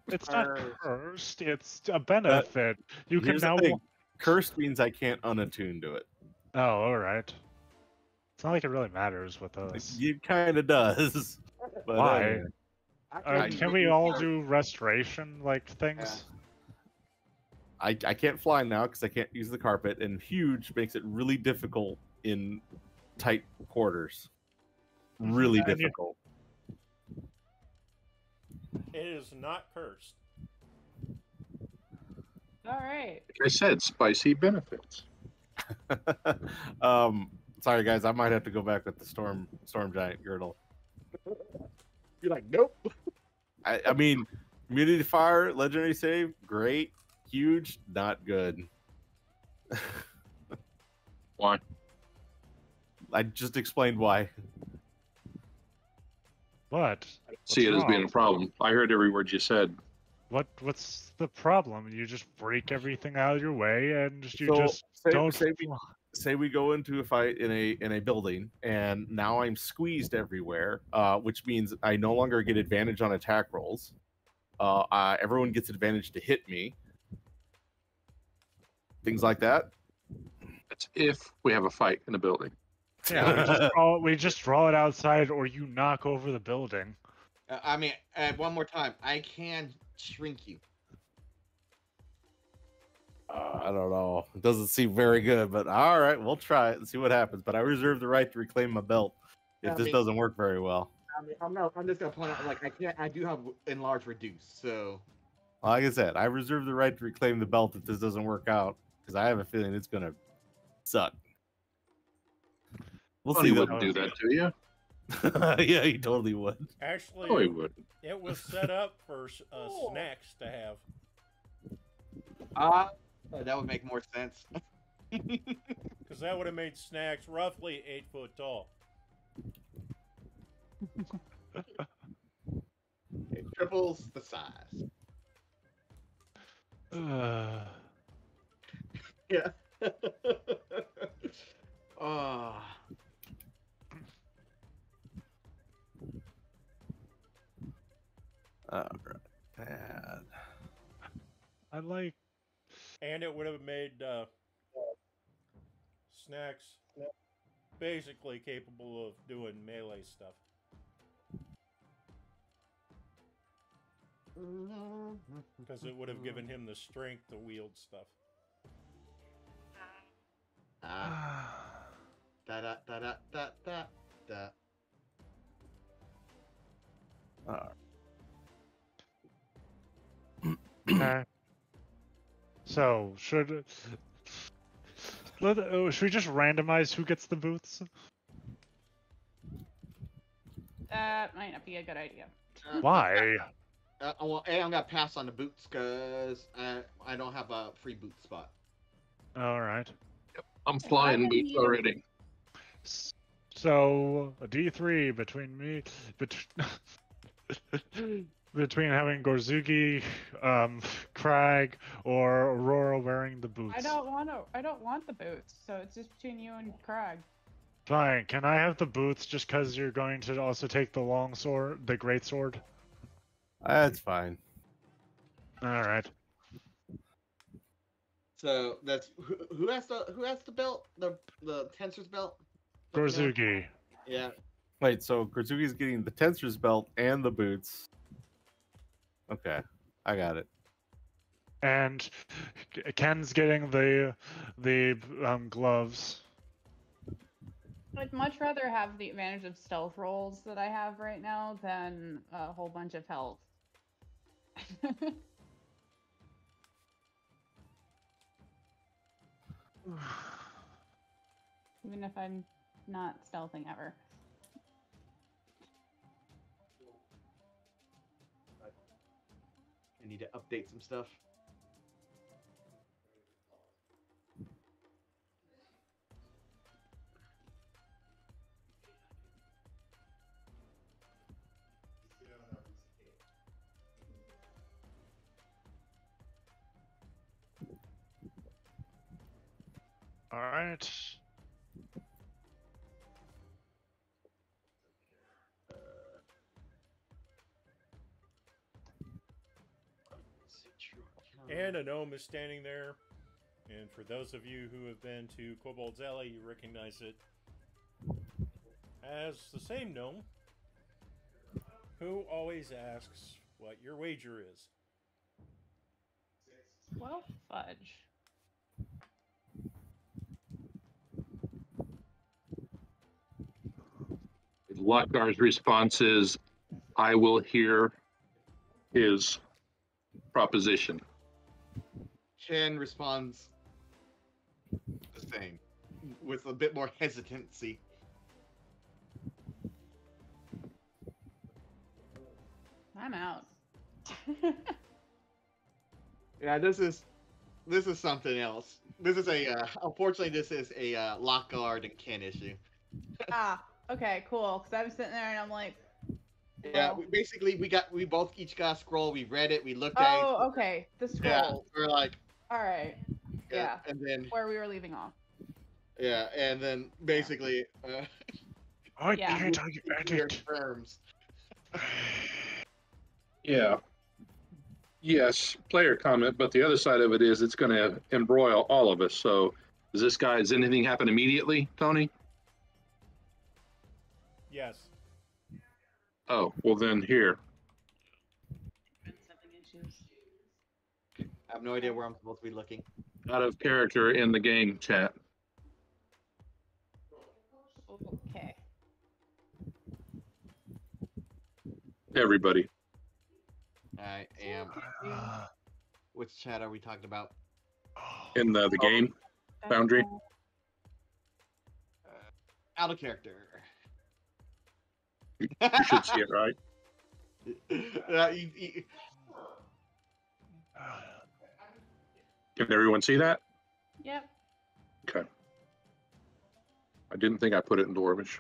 Speaker 4: It's not
Speaker 5: Or-
Speaker 4: cursed. It's a benefit. You can
Speaker 1: Here's the
Speaker 4: now.
Speaker 1: thing. Cursed means I can't unattune to it.
Speaker 4: Oh, all right. It's not like it really matters with us.
Speaker 1: It kind of does. But
Speaker 4: Why?
Speaker 1: anyway.
Speaker 4: Can we all do restoration like things?
Speaker 1: I can't fly now because I can't use the carpet, and huge makes it really difficult in tight quarters. Really
Speaker 4: And you-
Speaker 1: difficult.
Speaker 2: It is not cursed.
Speaker 6: All right.
Speaker 3: Like I said, spicy benefits.
Speaker 1: Sorry guys, I might have to go back with the storm giant girdle.
Speaker 5: You're like, nope.
Speaker 1: I mean, immunity to fire, legendary save, great. Huge, not good.
Speaker 3: Why?
Speaker 1: I just explained why.
Speaker 4: What?
Speaker 3: See it
Speaker 4: What's
Speaker 3: as being a
Speaker 4: wrong?
Speaker 3: problem. I heard every word you said.
Speaker 4: What's the problem? You just break everything out of your way, and you
Speaker 1: So
Speaker 4: just don't.
Speaker 1: say we go into a fight in a building, and now I'm squeezed everywhere, which means I no longer get advantage on attack rolls. Everyone gets advantage to hit me. Things like that.
Speaker 3: That's if we have a fight in the building.
Speaker 4: Yeah, we just draw it outside, or you knock over the building.
Speaker 5: I mean, one more time. I can shrink you.
Speaker 1: I don't know. It doesn't seem very good, but all right, we'll try it and see what happens. But I reserve the right to reclaim my belt if this doesn't work very well.
Speaker 5: I mean, I'm just gonna point out, like, I do have enlarge reduce, so.
Speaker 1: Like I said, I reserve the right to reclaim the belt if this doesn't work out, because I have a feeling it's gonna suck. We'll
Speaker 3: Tony
Speaker 1: see.
Speaker 3: wouldn't do that to you.
Speaker 1: Yeah, he totally would.
Speaker 2: Actually,
Speaker 3: No, he wouldn't.
Speaker 2: it was set up for snacks to have.
Speaker 5: That would make more sense.
Speaker 2: Because that would have made snacks roughly 8 foot tall.
Speaker 5: It triples the size. Yeah. Oh.
Speaker 1: All right, bad.
Speaker 4: I like.
Speaker 2: And it would have made snacks basically capable of doing melee stuff. Because it would have given him the strength to wield stuff.
Speaker 5: Da da da da da da da.
Speaker 4: Okay. So should we just randomize who gets the boots?
Speaker 6: That might not be a good idea.
Speaker 4: Why?
Speaker 5: Well, I'm gonna pass on the boots because I don't have a free boot spot.
Speaker 4: All right.
Speaker 3: I'm flying boots already.
Speaker 4: So a D3 between me, between having Gorzuki, Crag, or Aurora wearing the boots.
Speaker 6: I don't want the boots, so it's just between you and Crag.
Speaker 4: Fine. Can I have the boots just because you're going to also take the long sword, the great sword?
Speaker 1: That's fine.
Speaker 4: All right.
Speaker 5: So that's who has the belt, the Tensor's belt.
Speaker 4: Gorzuki.
Speaker 5: Yeah.
Speaker 1: Wait, so Gorzuki's getting the Tensor's belt and the boots. Okay, I got it.
Speaker 4: And Ken's getting the gloves.
Speaker 6: I'd much rather have the advantage of stealth rolls that I have right now than a whole bunch of health. Even if I'm not stealthing ever.
Speaker 5: I need to update some stuff.
Speaker 4: All right.
Speaker 2: And a gnome is standing there. And for those of you who have been to Kobold's Alley, you recognize it as the same gnome who always asks what your wager is.
Speaker 6: Well, fudge.
Speaker 3: Lockar's response is, I will hear his proposition.
Speaker 5: Chen responds the same, with a bit more hesitancy.
Speaker 6: I'm out.
Speaker 5: Yeah, this is something else. This is a unfortunately this is a Lockhart and Ken issue.
Speaker 6: Ah, okay, cool. Because I'm sitting there and I'm like,
Speaker 5: Yeah,
Speaker 6: well,
Speaker 5: we both each got a scroll. We read it. We looked at it.
Speaker 6: oh, okay, the
Speaker 5: Yeah,
Speaker 6: scroll.
Speaker 5: we're like,
Speaker 6: All right, yeah,
Speaker 5: and then
Speaker 6: where we were leaving off.
Speaker 5: yeah, and then basically,
Speaker 4: I
Speaker 6: Yeah.
Speaker 4: can't
Speaker 5: your
Speaker 4: edit.
Speaker 5: terms.
Speaker 3: Yeah. Yes, player comment, but the other side of it is it's going to embroil all of us. So, does anything happen immediately, Tony?
Speaker 2: Yes.
Speaker 3: Oh, well then here.
Speaker 5: I have no idea where I'm supposed to be looking.
Speaker 3: Out of character in the game chat.
Speaker 6: Okay.
Speaker 3: Everybody.
Speaker 5: I am. Which chat are we talking about?
Speaker 3: In the game boundary.
Speaker 5: Out of character.
Speaker 3: You should see it, right? Can everyone see that?
Speaker 6: Yep.
Speaker 3: Okay. I didn't think I put it in Dwarvish.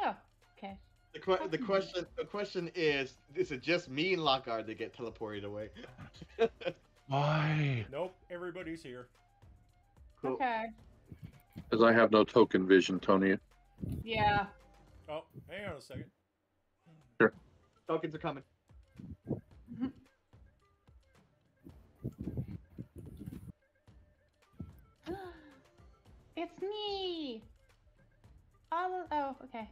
Speaker 6: Oh, okay.
Speaker 5: The question is it just me and Lockhart that get teleported away?
Speaker 4: Why?
Speaker 2: Nope. Everybody's here.
Speaker 5: Cool.
Speaker 6: Okay.
Speaker 3: Because I have no token vision, Tony.
Speaker 6: Yeah.
Speaker 2: Oh, hang on a second.
Speaker 5: Tokens are coming.
Speaker 6: It's me. Oh, okay.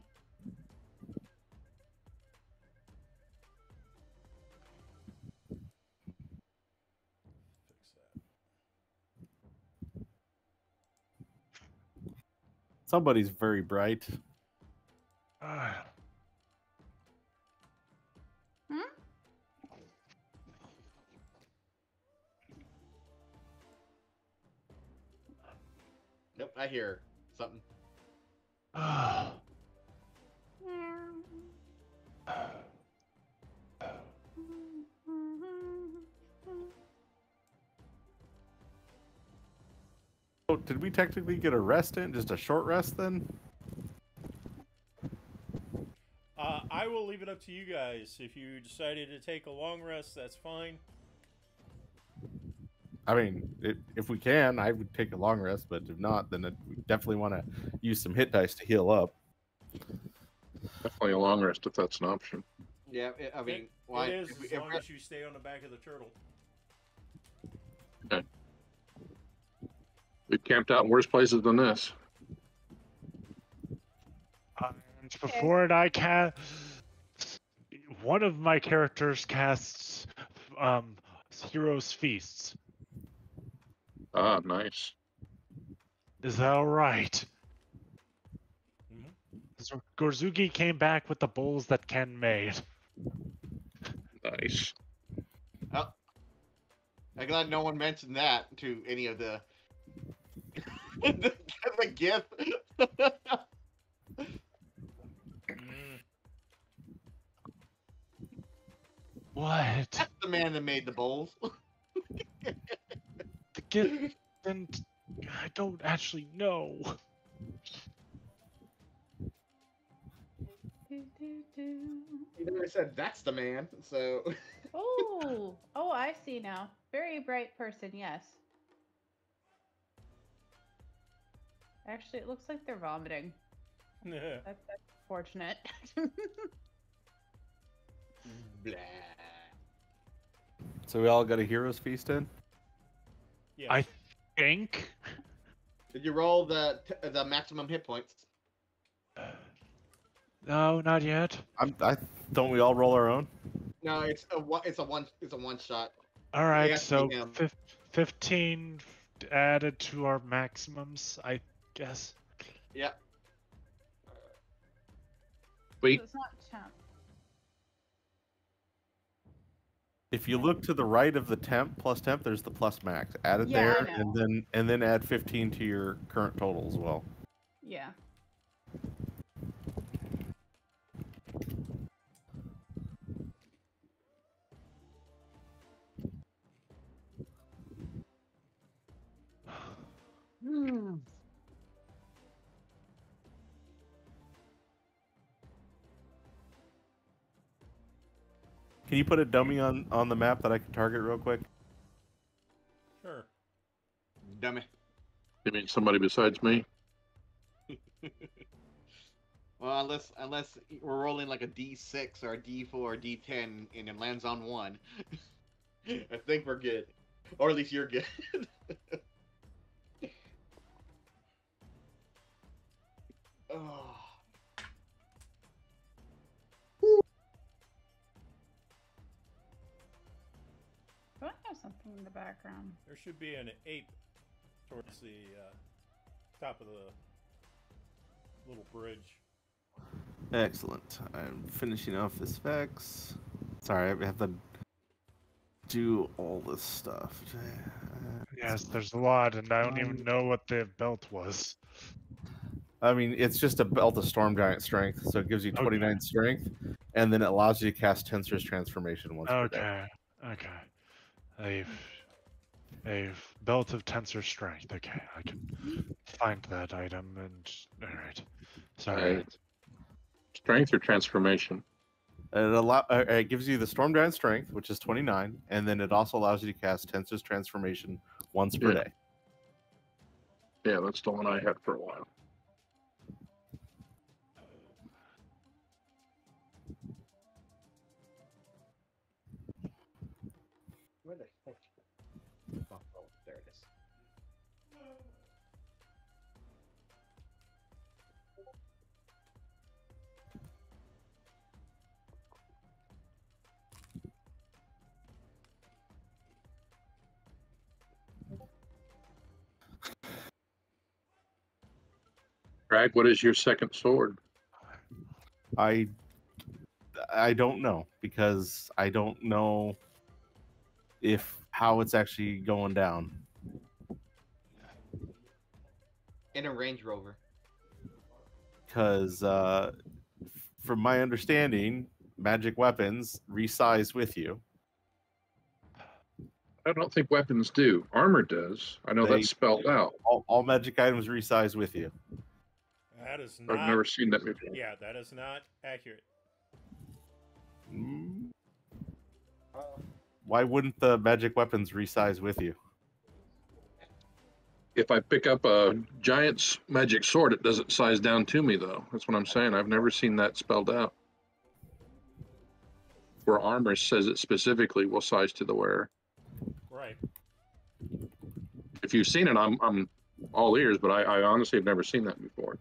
Speaker 2: Fix that.
Speaker 1: Somebody's very bright.
Speaker 5: Nope, I hear something.
Speaker 1: Oh, did we technically get a rest in? Just a short rest then?
Speaker 2: I will leave it up to you guys. If you decided to take a long rest, that's fine.
Speaker 1: I mean, if we can, I would take a long rest, but if not, then we definitely want to use some hit dice to heal up.
Speaker 3: Definitely a long rest if that's an option.
Speaker 5: Yeah, I mean, why?
Speaker 2: It is as long as you stay on the back of the turtle.
Speaker 3: Okay. We've camped out in worse places than this.
Speaker 4: And before it, I cast. One of my characters casts Hero's Feasts.
Speaker 3: Ah, nice.
Speaker 4: Is that all right?
Speaker 2: Mhm.
Speaker 4: So Gorzuki came back with the bowls that Ken made.
Speaker 3: Nice.
Speaker 5: Oh, I'm glad no one mentioned that to any of the the gift.
Speaker 4: What?
Speaker 5: That's the man that made the bowls.
Speaker 4: The gift, and I don't actually know.
Speaker 5: You know, I said that's the man. So.
Speaker 6: Oh, I see now. Very bright person, yes. Actually, it looks like they're vomiting. That's fortunate.
Speaker 5: Blah.
Speaker 1: So we all got a hero's feast in?
Speaker 2: Yeah.
Speaker 4: I think.
Speaker 5: Did you roll the maximum hit points?
Speaker 4: No, not yet.
Speaker 1: Don't we all roll our own?
Speaker 5: No, it's a one shot.
Speaker 4: All right,
Speaker 5: Yeah,
Speaker 4: so
Speaker 5: yeah.
Speaker 4: 15 added to our maximums, I guess.
Speaker 5: Yeah.
Speaker 3: Wait,
Speaker 6: So it's not champ.
Speaker 1: If you look to the right of the temp plus temp, there's the plus max. Add it
Speaker 6: Yeah, I
Speaker 1: there,
Speaker 6: know.
Speaker 1: and then add 15 to your current total as well.
Speaker 6: Yeah.
Speaker 1: Can you put a dummy on the map that I can target real quick?
Speaker 2: Sure.
Speaker 5: Dummy.
Speaker 3: You mean somebody besides me?
Speaker 5: Well, unless we're rolling like a D6 or a D4 or D10 and it lands on one, I think we're good. Or at least you're good. Oh.
Speaker 6: Do I have something in the background?
Speaker 2: There should be an ape towards the top of the little bridge.
Speaker 1: Excellent. I'm finishing off this Vex. Sorry, I have to do all this stuff.
Speaker 4: Yes, there's a lot, and I don't even know what the belt was.
Speaker 1: I mean, it's just a belt of Storm Giant Strength, so it gives you 29 strength, and then it allows you to cast Tensor's Transformation once per day.
Speaker 4: Okay. A belt of tensor strength. Okay, I can find that item and alright. Sorry.
Speaker 3: Strength or transformation?
Speaker 1: It gives you the Storm Giant Strength, which is 29, and then it also allows you to cast Tensor's Transformation once per day.
Speaker 3: Yeah, that's the one I had for a while.
Speaker 5: Where the heck? Oh, there it is.
Speaker 3: Greg, what is your second sword?
Speaker 1: I don't know, because I don't know how it's actually going down.
Speaker 5: In a Range Rover.
Speaker 1: Because from my understanding, magic weapons resize with you.
Speaker 3: I don't think weapons do. Armor does. I know that's spelled out.
Speaker 1: All magic items resize with you.
Speaker 2: That is not.
Speaker 3: I've never seen that before.
Speaker 2: Yeah, that is not accurate.
Speaker 1: Why wouldn't the magic weapons resize with you?
Speaker 3: If I pick up a giant's magic sword, it doesn't size down to me, though. That's what I'm saying. I've never seen that spelled out. Where armor says it specifically will size to the wearer.
Speaker 2: Right.
Speaker 3: If you've seen it, I'm all ears, but I honestly have never seen that before.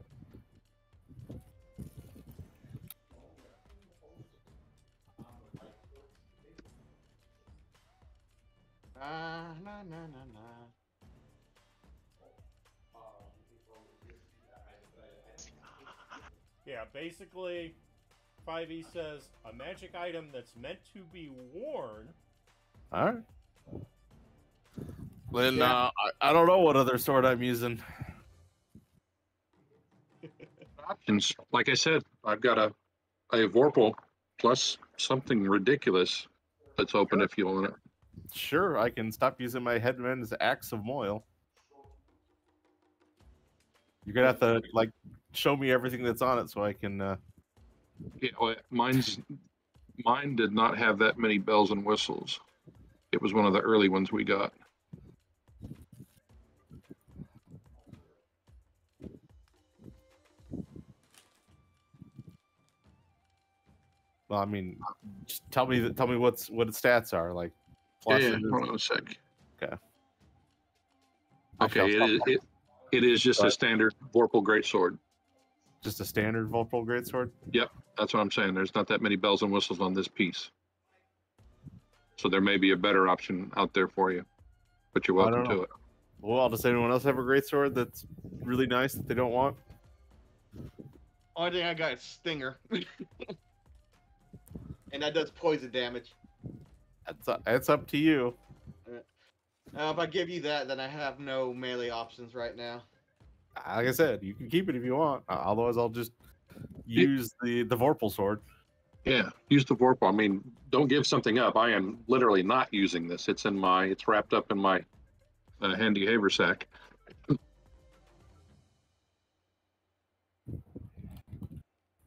Speaker 2: Yeah, basically, 5e says a magic item that's meant to be worn.
Speaker 1: All right. Then I don't know what other sword I'm using.
Speaker 3: Options. Like I said, I've got a Vorpal plus something ridiculous that's open if you want it.
Speaker 1: Sure, I can stop using my headman's Axe of Moil. You're gonna have to show me everything that's on it so I can.
Speaker 3: Yeah, well, mine did not have that many bells and whistles. It was one of the early ones we got.
Speaker 1: Well, I mean, just tell me what its stats are like.
Speaker 3: Yeah, hold on a sec.
Speaker 1: Okay.
Speaker 3: Okay, it is just a standard Vorpal greatsword.
Speaker 1: Just a standard Vorpal greatsword?
Speaker 3: Yep, that's what I'm saying. There's not that many bells and whistles on this piece. So there may be a better option out there for you, but you're welcome to it.
Speaker 1: Well, does anyone else have a greatsword that's really nice that they don't want?
Speaker 5: Only thing I got is Stinger. And that does poison damage.
Speaker 1: It's up to you.
Speaker 5: If I give you that, then I have no melee options right now.
Speaker 1: Like I said, you can keep it if you want. Otherwise, I'll just use the Vorpal sword.
Speaker 3: Yeah, use the Vorpal. I mean, don't give something up. I am literally not using this. It's wrapped up in my handy haversack.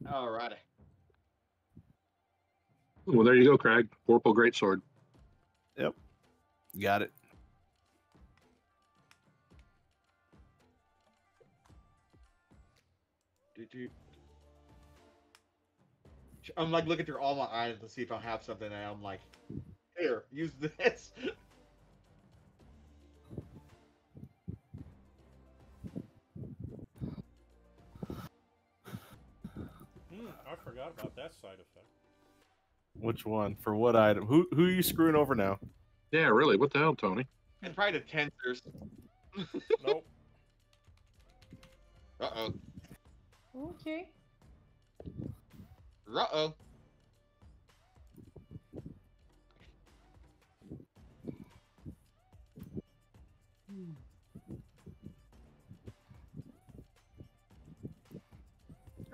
Speaker 5: Alrighty.
Speaker 3: Well, there you go, Crag. Vorpal Greatsword.
Speaker 1: Yep. Got it.
Speaker 5: I'm like looking through all my items to see if I have something, and I'm like, here, use this.
Speaker 2: I forgot about that side effect.
Speaker 1: Which one? For what item? Who are you screwing over now?
Speaker 3: Yeah, really. What the hell, Tony?
Speaker 5: It's probably the tensors.
Speaker 2: Nope.
Speaker 5: Uh-oh.
Speaker 6: Okay.
Speaker 5: Uh-oh.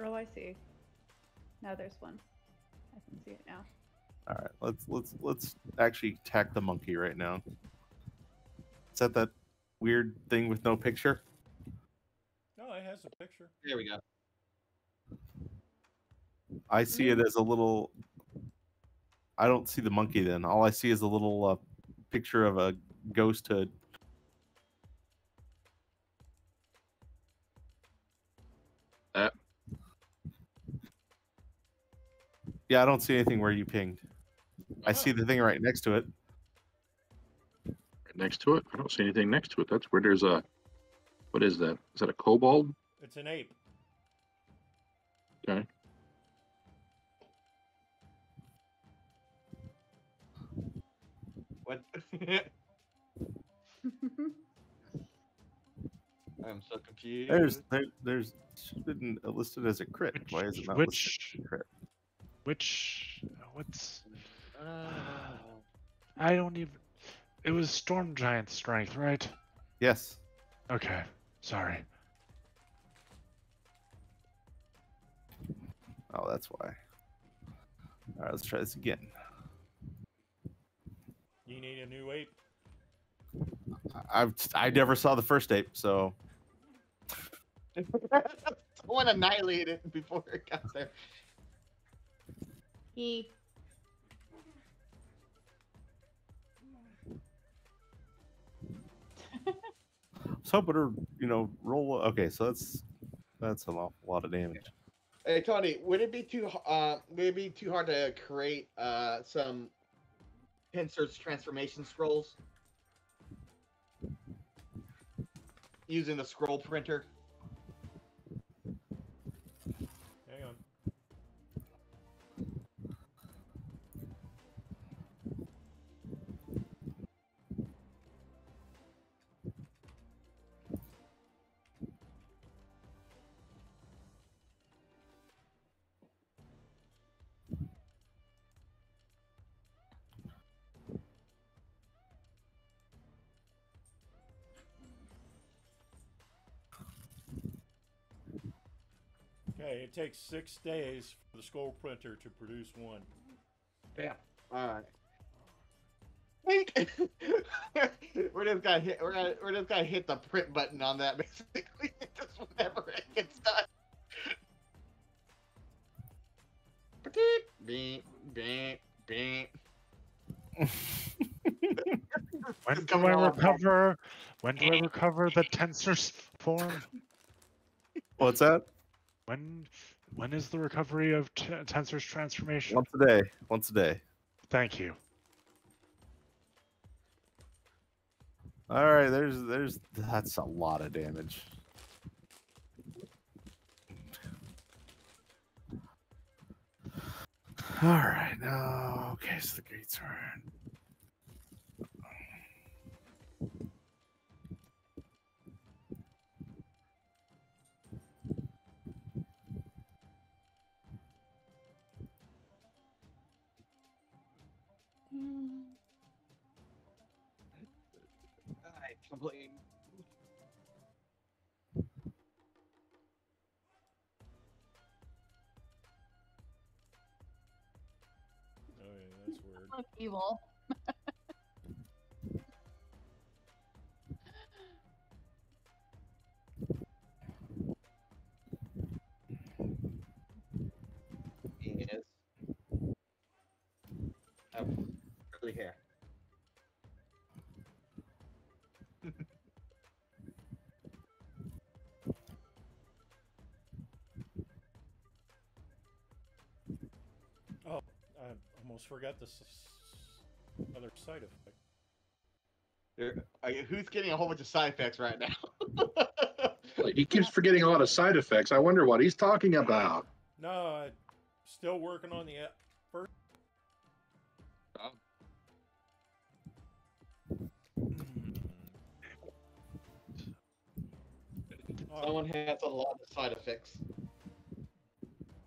Speaker 6: Oh, I see. Now there's one. I can see it now.
Speaker 1: All right, let's actually attack the monkey right now. Is that weird thing with no picture?
Speaker 2: No, it has a picture.
Speaker 5: There we go.
Speaker 1: I see it as a little. I don't see the monkey then. All I see is a little picture of a ghost hood. Yeah, I don't see anything where you pinged. I see the thing right next to it.
Speaker 3: Right next to it? I don't see anything next to it. That's where there's a... What is that? Is that a kobold?
Speaker 2: It's an ape.
Speaker 3: Okay.
Speaker 5: What? I'm so confused.
Speaker 1: There's been listed as a crit. Why is it not listed as a crit?
Speaker 4: What's... I don't even... It was Storm Giant Strength, right?
Speaker 1: Yes.
Speaker 4: Okay, sorry.
Speaker 1: Oh, that's why. All right, let's try this again.
Speaker 2: You need a new ape.
Speaker 1: I never saw the first ape, so
Speaker 5: Someone annihilated it before it got there.
Speaker 6: He.
Speaker 1: I was hoping to, roll. Okay, so that's a lot of damage.
Speaker 5: Hey Tony, would it be too hard to create some Pincer's transformation scrolls using the scroll printer?
Speaker 2: Hang on. Okay, it takes 6 days for the scroll printer to produce one.
Speaker 5: Yeah. All right. We're just gonna hit the print button on that basically. Just whenever it gets done. Beep, beep, beep.
Speaker 4: When do I recover? When do I recover the Tensor's form?
Speaker 1: What's that?
Speaker 4: When is the recovery of Tensor's transformation?
Speaker 1: Once a day. Once a day.
Speaker 4: Thank you.
Speaker 1: All right, that's a lot of damage. All right, now okay, so the gates are.
Speaker 5: Alright, complete.
Speaker 2: Oh yeah, that's weird.
Speaker 6: Look evil.
Speaker 5: Yes. curly hair.
Speaker 2: Oh, I almost forgot this other side effect.
Speaker 5: Who's getting a whole bunch of side effects right now?
Speaker 3: He keeps forgetting a lot of side effects. I wonder what he's talking about.
Speaker 2: No, still working on the first.
Speaker 5: Someone has a lot of side effects.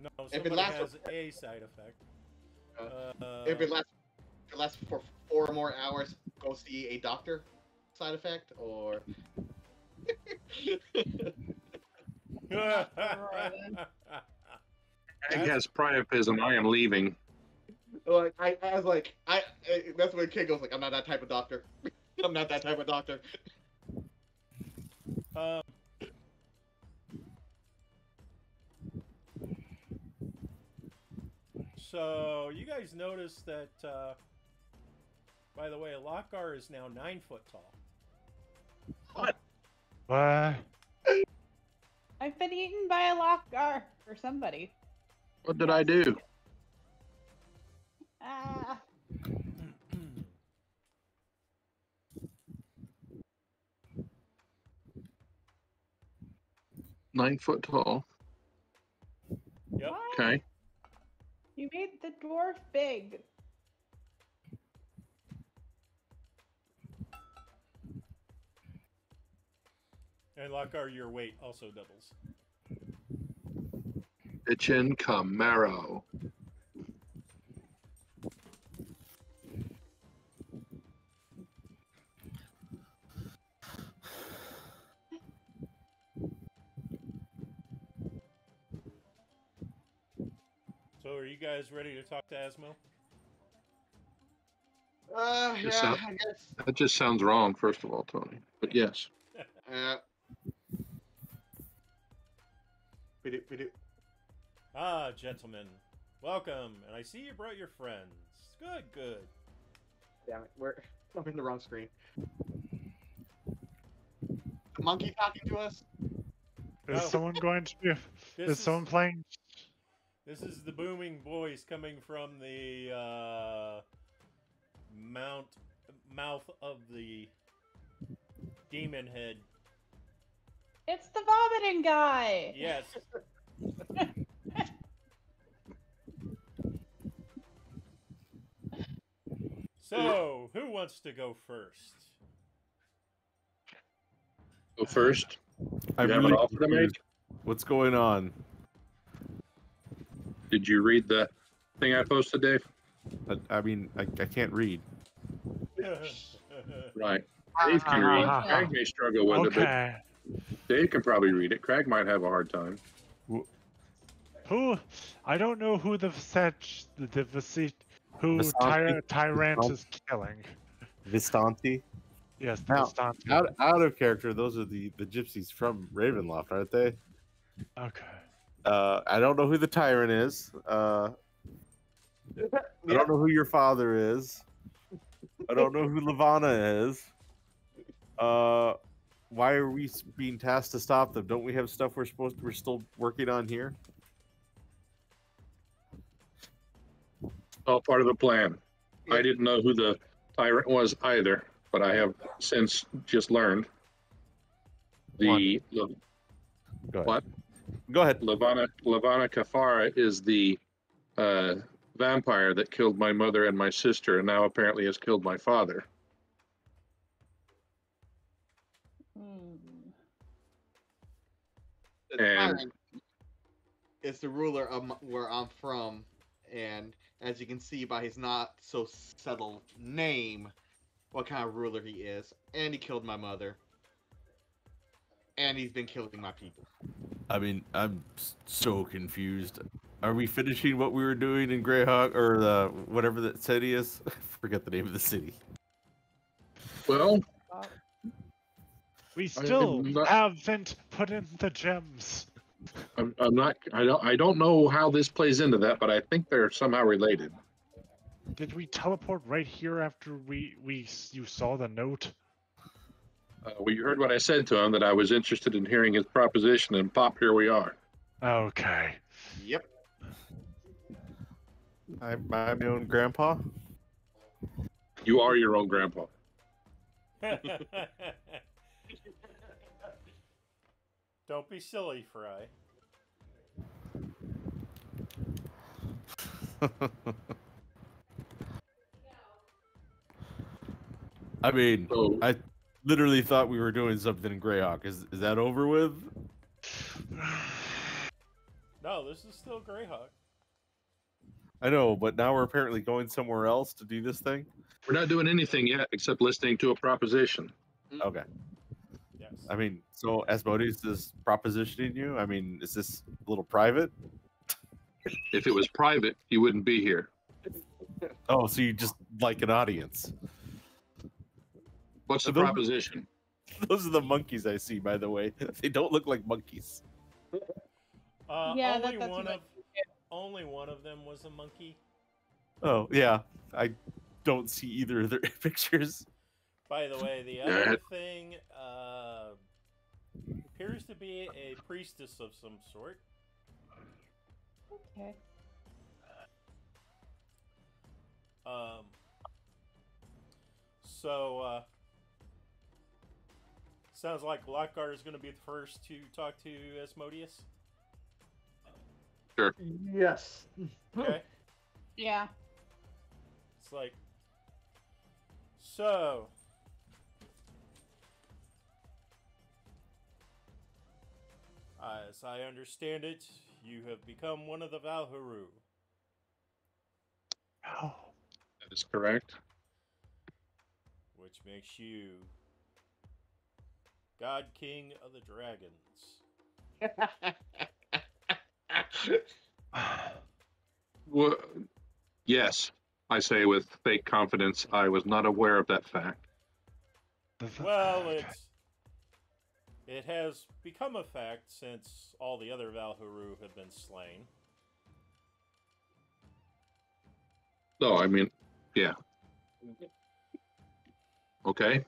Speaker 2: No,
Speaker 5: If it
Speaker 2: somebody
Speaker 5: lasts
Speaker 2: has a side effect.
Speaker 5: If it lasts for 4 more hours, go see a doctor. Side effect or.
Speaker 3: Craig has priapism. I am leaving.
Speaker 5: Like I was like that's when kid goes like I'm not that type of doctor. I'm not that type of doctor.
Speaker 2: So you guys notice that, by the way, Lockar is now 9 foot tall.
Speaker 3: What?
Speaker 4: What?
Speaker 6: I've been eaten by a lockgar or somebody.
Speaker 3: What did I do?
Speaker 6: Ah.
Speaker 3: 9 foot tall.
Speaker 2: Yep.
Speaker 6: What?
Speaker 3: Okay.
Speaker 6: You made the dwarf big.
Speaker 2: And Lockar, your weight also doubles.
Speaker 3: Bitchin' Camaro.
Speaker 2: So are you guys ready to talk to Asmo?
Speaker 5: Yeah, I guess.
Speaker 3: That just sounds wrong, first of all, Tony. But yes.
Speaker 2: Ah, gentlemen. Welcome. And I see you brought your friends. Good, good.
Speaker 5: Damn it, I'm in the wrong screen. The monkey talking to us?
Speaker 4: Is someone going to be? Is someone playing?
Speaker 2: This is the booming voice coming from the mouth of the demon head.
Speaker 6: It's the vomiting guy.
Speaker 2: Yes. So, who wants to go first?
Speaker 3: Go first.
Speaker 1: I'm
Speaker 3: You have an
Speaker 1: really
Speaker 3: offer to make?
Speaker 1: confused. What's going on?
Speaker 3: Did you read the thing I posted, Dave?
Speaker 1: I mean, I can't read.
Speaker 3: Right. Dave can read.
Speaker 4: Ah.
Speaker 3: Craig may struggle with it,
Speaker 4: Okay.
Speaker 3: but Dave can probably read it. Craig might have a hard time.
Speaker 4: Who? I don't know who the
Speaker 1: Visanti?
Speaker 4: tyrant is killing.
Speaker 1: Vistanti?
Speaker 4: Yes, the
Speaker 1: Now,
Speaker 4: Visanti.
Speaker 1: out of character, those are the gypsies from Ravenloft, aren't they?
Speaker 4: Okay.
Speaker 1: I don't know who the tyrant is. I don't know who your father is. I don't know who Lavana is. Why are we being tasked to stop them? Don't we have stuff we're still working on here?
Speaker 3: All part of the plan. I didn't know who the tyrant was either, but I have since just learned.
Speaker 1: Go ahead.
Speaker 3: What?
Speaker 1: Go ahead.
Speaker 3: Lavana Kafara is the vampire that killed my mother and my sister, and now apparently has killed my father.
Speaker 5: The
Speaker 3: And-
Speaker 5: tyrant is the ruler of where I'm from, and as you can see by his not so subtle name, what kind of ruler he is. And he killed my mother. And he's been killing my people.
Speaker 1: I mean, I'm so confused. Are we finishing what we were doing in Greyhawk or whatever that city is? I forget the name of the city.
Speaker 3: Well,
Speaker 4: We still
Speaker 3: not-
Speaker 4: haven't put in the gems.
Speaker 3: I'm not. I don't know how this plays into that, but I think they're somehow related.
Speaker 4: Did we teleport right here after you saw the note?
Speaker 3: Well, you heard what I said to him, that I was interested in hearing his proposition, and pop, here we are.
Speaker 4: Okay.
Speaker 5: Yep.
Speaker 1: I'm my own grandpa.
Speaker 3: You are your own grandpa.
Speaker 2: Don't be silly, Fry.
Speaker 1: I mean,
Speaker 3: So-
Speaker 1: I literally thought we were doing something in Greyhawk. Is that over with?
Speaker 2: No, this is still Greyhawk.
Speaker 1: I know, but now we're apparently going somewhere else to do this thing.
Speaker 3: We're not doing anything yet except listening to a proposition.
Speaker 1: Okay.
Speaker 2: Yes.
Speaker 1: I mean, so Asmodeus is propositioning you. I mean, is this a little private?
Speaker 3: If it was private, you wouldn't be here.
Speaker 1: Oh, so you just like an audience?
Speaker 3: What's the
Speaker 1: Those-
Speaker 3: proposition?
Speaker 1: Those are the monkeys I see, by the way. They don't look like monkeys.
Speaker 6: Yeah,
Speaker 2: only
Speaker 6: that's
Speaker 2: one
Speaker 6: what
Speaker 2: of only one of them was a monkey.
Speaker 1: Oh yeah, I don't see either of their pictures.
Speaker 2: By the way, the other thing appears to be a priestess of some sort.
Speaker 6: Okay.
Speaker 2: So sounds like Lockguard is going to be the first to talk to Asmodeus.
Speaker 5: Yes.
Speaker 2: Okay.
Speaker 6: Yeah.
Speaker 2: It's like, so, as I understand it, you have become one of the Valharu,
Speaker 4: Oh.
Speaker 3: That is correct.
Speaker 2: which makes you God King of the Dragons.
Speaker 3: Well, yes, I say with fake confidence. I was not aware of that fact.
Speaker 2: Well, it has become a fact since all the other Valharu have been slain.
Speaker 3: No, I mean, yeah. Okay.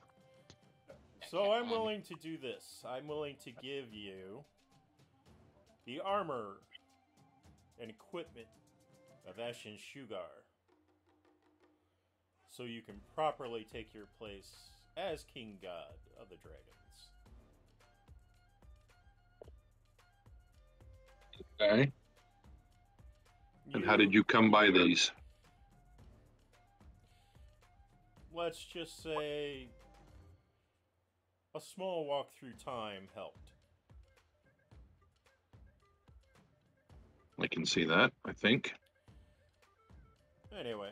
Speaker 2: So I'm willing to do this. I'm willing to give you the armor and equipment of Ashen Shugar, so you can properly take your place as King God of the Dragons.
Speaker 3: Okay. And how did you come by these?
Speaker 2: Let's just say a small walk through time helped.
Speaker 3: I can see that, I think.
Speaker 2: Anyway,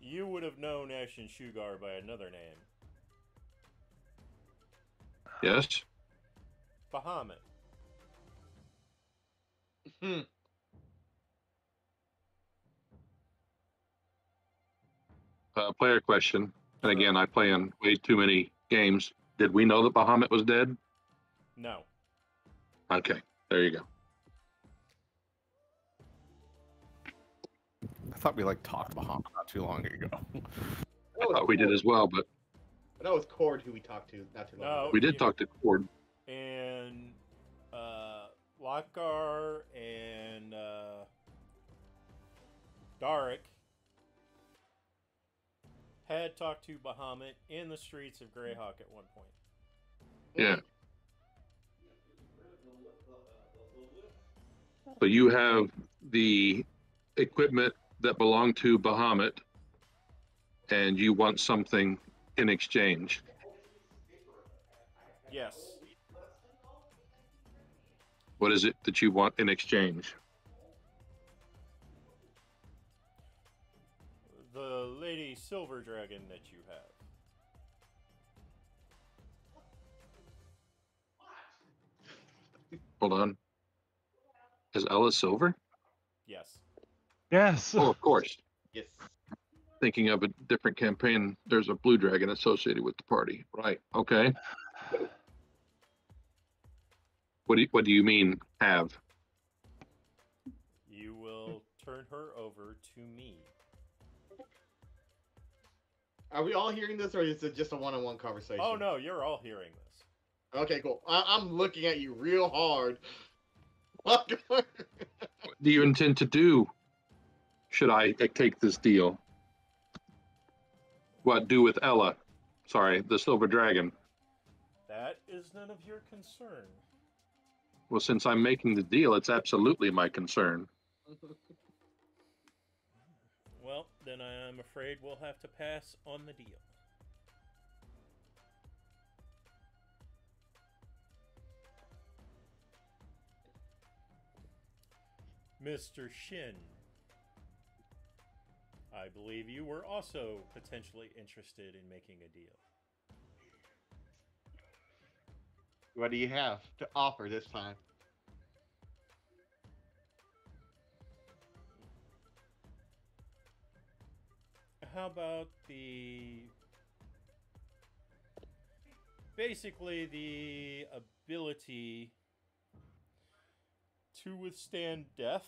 Speaker 2: you would have known Ashen Shugar by another name,
Speaker 3: Yes.
Speaker 2: Bahamut.
Speaker 3: Player question. And again, I play in way too many games. Did we know that Bahamut was dead?
Speaker 2: No.
Speaker 3: Okay, there you go.
Speaker 1: I thought we like talked Bahamut not too long ago.
Speaker 3: I thought we did as well, but
Speaker 5: That was Cord who we talked to not too long
Speaker 2: No.
Speaker 5: ago.
Speaker 3: we did talk to Cord.
Speaker 2: And Lokgar and Darik had talked to Bahamut in the streets of Greyhawk at one point.
Speaker 3: Yeah. So you have the equipment that belonged to Bahamut, and you want something in exchange.
Speaker 2: Yes.
Speaker 3: What is it that you want in exchange?
Speaker 2: The Lady Silver Dragon that you have.
Speaker 3: Hold on. Is Ella silver?
Speaker 2: Yes.
Speaker 4: Yes.
Speaker 3: Oh, of course.
Speaker 5: Yes.
Speaker 3: Thinking of a different campaign, there's a blue dragon associated with the party. Right. Okay. What do you mean have?
Speaker 2: You will turn her over to me.
Speaker 5: Are we all hearing this, or is it just a one-on-one conversation?
Speaker 2: Oh no, you're all hearing this.
Speaker 5: Okay, cool. I'm looking at you real hard.
Speaker 3: What do you intend to do? Should I take this deal? What do with Ella? Sorry, the silver dragon.
Speaker 2: That is none of your concern.
Speaker 3: Well, since I'm making the deal, it's absolutely my concern.
Speaker 2: Well, then I'm afraid we'll have to pass on the deal. Mr. Shin, I believe you were also potentially interested in making a deal.
Speaker 5: What do you have to offer this time?
Speaker 2: How about basically the ability to withstand death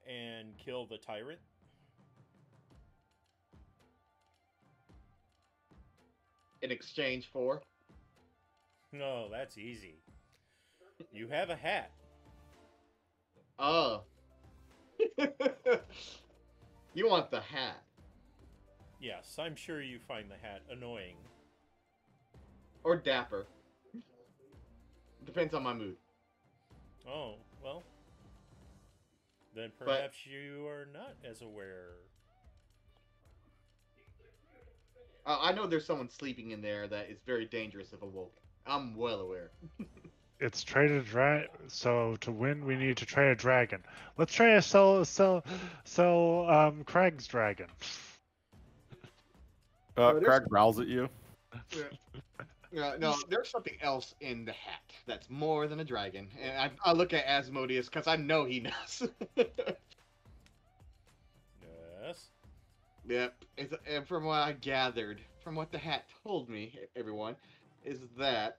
Speaker 2: and kill the tyrant?
Speaker 5: In exchange for?
Speaker 2: No, that's easy. You have a hat.
Speaker 5: Oh. You want the hat?
Speaker 2: Yes, I'm sure you find the hat annoying.
Speaker 5: Or dapper. Depends on my mood.
Speaker 2: Oh, well. Then perhaps you are not as aware.
Speaker 5: I know there's someone sleeping in there that is very dangerous if awoken. I'm well aware.
Speaker 4: It's trade a so to win we need to trade a dragon. Let's try to sell Craig's dragon.
Speaker 1: Craig growls at you.
Speaker 5: No, there's something else in the hat that's more than a dragon. And I look at Asmodeus because I know he knows.
Speaker 2: Yes.
Speaker 5: Yep. And from what I gathered, from what the hat told me, everyone, is that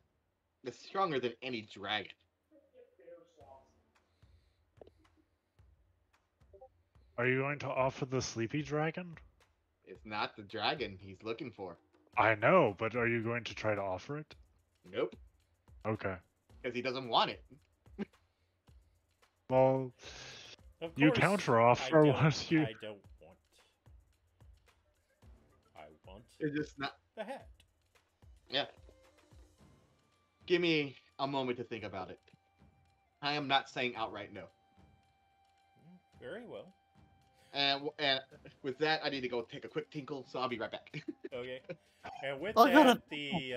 Speaker 5: it's stronger than any dragon.
Speaker 4: Are you going to offer the sleepy dragon?
Speaker 5: It's not the dragon he's looking for.
Speaker 4: I know, but are you going to try to offer it?
Speaker 5: Nope.
Speaker 4: Okay.
Speaker 5: Because he doesn't want it.
Speaker 4: Well,
Speaker 2: Of
Speaker 4: you
Speaker 2: course,
Speaker 4: counter offer once you.
Speaker 2: I don't want. I want
Speaker 5: It's just not.
Speaker 2: the hat.
Speaker 5: Yeah. Give me a moment to think about it. I am not saying outright no.
Speaker 2: Very well.
Speaker 5: And with that, I need to go take a quick tinkle, so I'll be right back.
Speaker 2: Okay. And with
Speaker 1: I gotta-
Speaker 2: that, the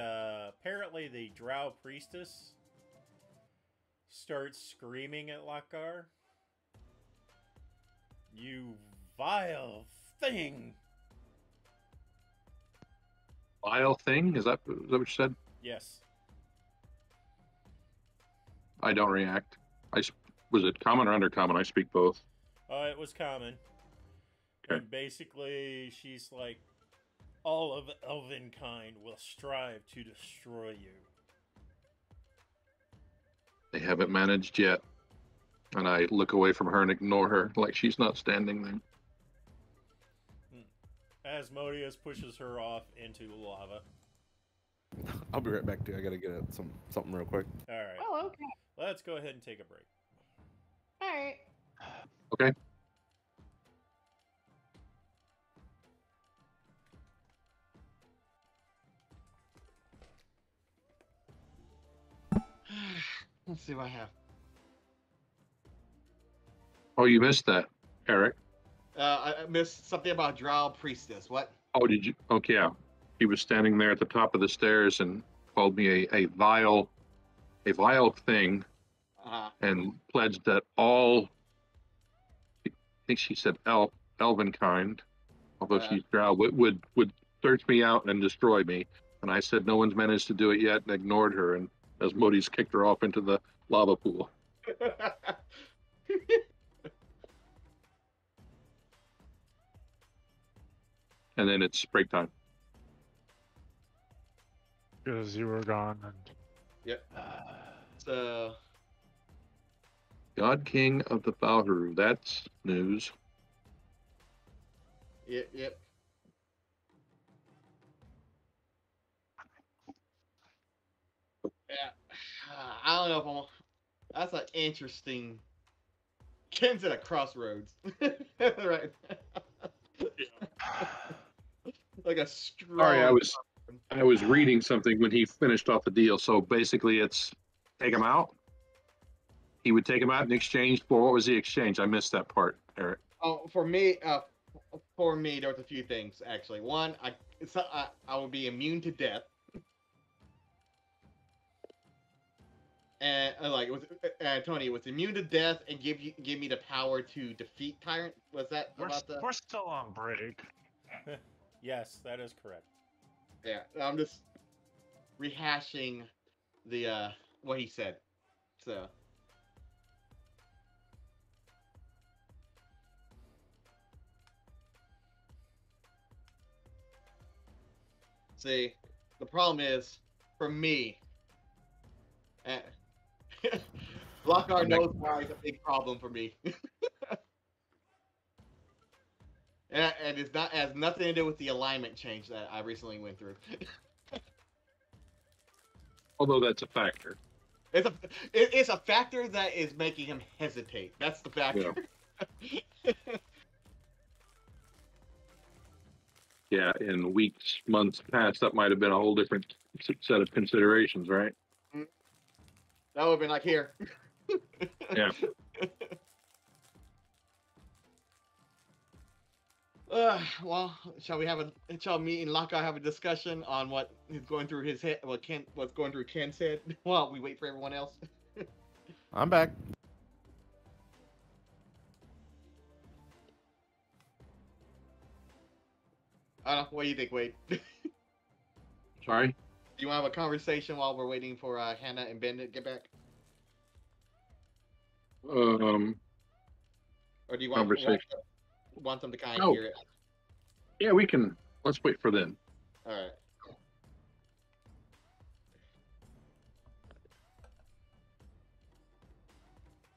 Speaker 2: apparently the Drow priestess starts screaming at Lakar. You vile thing!
Speaker 3: Vile thing? Is that what you said?
Speaker 2: Yes.
Speaker 3: I don't react. Was it common or undercommon? I speak both.
Speaker 2: It was common.
Speaker 3: Okay.
Speaker 2: And basically, she's like, all of elvenkind will strive to destroy you.
Speaker 3: They haven't managed yet. And I look away from her and ignore her like she's not standing there.
Speaker 2: Asmodeus pushes her off into lava.
Speaker 1: I'll be right back too. I gotta get something real quick.
Speaker 2: All right.
Speaker 6: Oh, okay.
Speaker 2: Let's go ahead and take a break.
Speaker 6: All right.
Speaker 3: Okay.
Speaker 5: Let's see what I have.
Speaker 3: Oh, you missed that, Eric.
Speaker 5: I missed something about Drow priestess. What?
Speaker 3: Oh, did you? Okay, yeah. He was standing there at the top of the stairs and called me a vile thing, and pledged that all, I think she said elvenkind, although she's Drow, would search me out and destroy me. And I said no one's managed to do it yet, and ignored her. And Asmodeus kicked her off into the lava pool. And then it's break time.
Speaker 4: Because you were gone and.
Speaker 5: Yep. So.
Speaker 3: God King of the Valharu. That's news.
Speaker 5: Yep. I don't know if I'm. That's an interesting. Ken's at a crossroads. Right. Like a strong.
Speaker 3: Sorry, I was reading something when he finished off the deal. So basically, it's take him out. He would take him out in exchange for what was the exchange? I missed that part, Eric.
Speaker 5: Oh, for me, there was a few things actually. One, I would be immune to death, and like it was Tony, it was immune to death and give me the power to defeat tyrant. Was that about the?
Speaker 4: We're still on break.
Speaker 2: Yes, that is correct.
Speaker 5: Yeah, I'm just rehashing the what he said. So. See, the problem is, for me, Lockhart knows why it's a big problem for me. and it's not has nothing to do with the alignment change that I recently went through.
Speaker 3: Although that's a factor.
Speaker 5: It's a factor that is making him hesitate. That's the factor.
Speaker 3: Yeah. Yeah, in weeks, months past, that might have been a whole different set of considerations, right?
Speaker 5: That would have been like here.
Speaker 3: Yeah.
Speaker 5: Well, shall me and Lockhart have a discussion on what is going through his head, what's going through Ken's head while we wait for everyone else?
Speaker 1: I'm back.
Speaker 5: I don't know. What do you think, Wade?
Speaker 3: Sorry?
Speaker 5: Do you want to have a conversation while we're waiting for Hannah and Ben to get back? Or do you want them to kind of hear it?
Speaker 3: Yeah, we can. Let's wait for them.
Speaker 5: All right.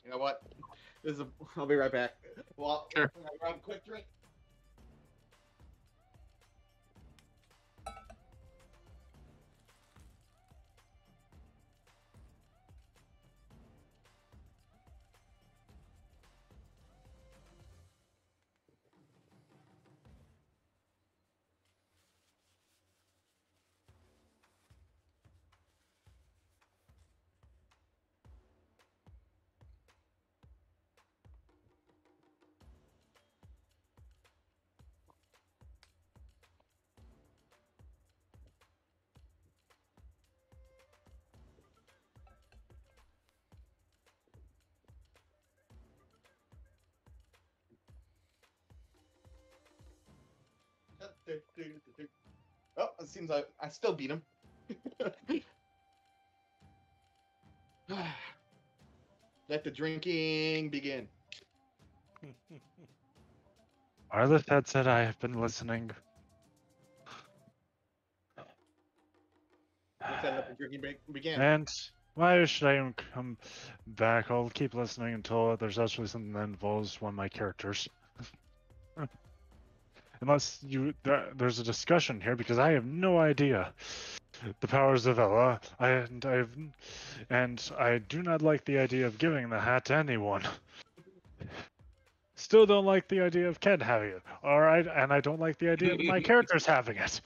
Speaker 5: You know what? I'll be right back. Well,
Speaker 3: Sure.
Speaker 5: can I grab a quick drink? Oh, it seems like I still beat him. Let the drinking begin.
Speaker 4: Arlith had said I have been listening.
Speaker 5: Let's let the drinking begin.
Speaker 4: And why should I even come back? I'll keep listening until there's actually something that involves one of my characters. Unless there's a discussion here, because I have no idea the powers of Ella, and I do not like the idea of giving the hat to anyone. Still don't like the idea of Ken having it. All right, and I don't like the idea of my characters having it.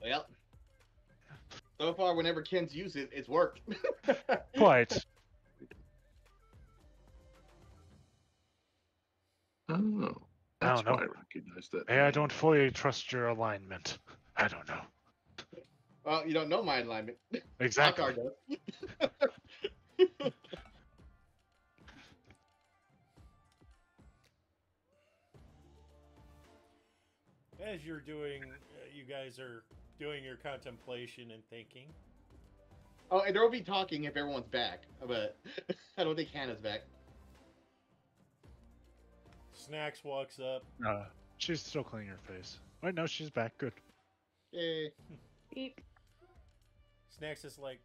Speaker 5: Well, so far, whenever Ken's used it, it's worked.
Speaker 4: Quite.
Speaker 3: Oh,
Speaker 4: I
Speaker 3: that's
Speaker 4: don't know.
Speaker 3: why I recognize that.
Speaker 4: Hey, I don't fully trust your alignment. I don't know.
Speaker 5: Well, you don't know my alignment.
Speaker 4: Exactly.
Speaker 5: Lockhart does.
Speaker 2: As you're doing, you guys are doing your contemplation and thinking.
Speaker 5: Oh, and there will be talking if everyone's back, but I don't think Hannah's back.
Speaker 2: Snacks walks up.
Speaker 4: She's still cleaning her face. Wait, no, she's back. Good.
Speaker 5: Yay.
Speaker 6: Beep.
Speaker 2: Snacks is like,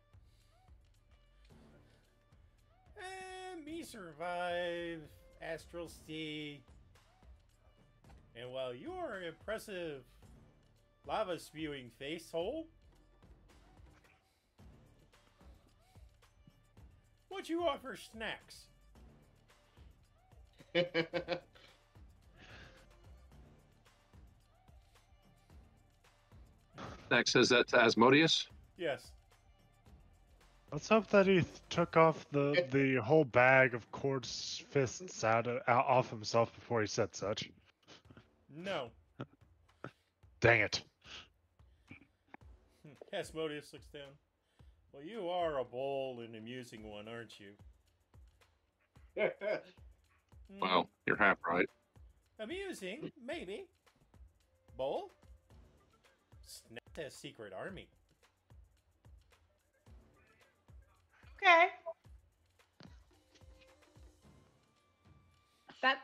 Speaker 2: me survive, Astral Sea. And while your impressive lava spewing face hole, What you offer snacks?
Speaker 3: Snacks says that to Asmodeus.
Speaker 2: Yes.
Speaker 4: Let's hope that he took off the whole bag of Cord's fists out off himself before he said such.
Speaker 2: No.
Speaker 4: Dang it.
Speaker 2: Asmodeus looks down. Well, you are a bold and amusing one, aren't you?
Speaker 3: Well, you're half right.
Speaker 2: Amusing, maybe. Bold? Snap has secret army.
Speaker 6: Okay.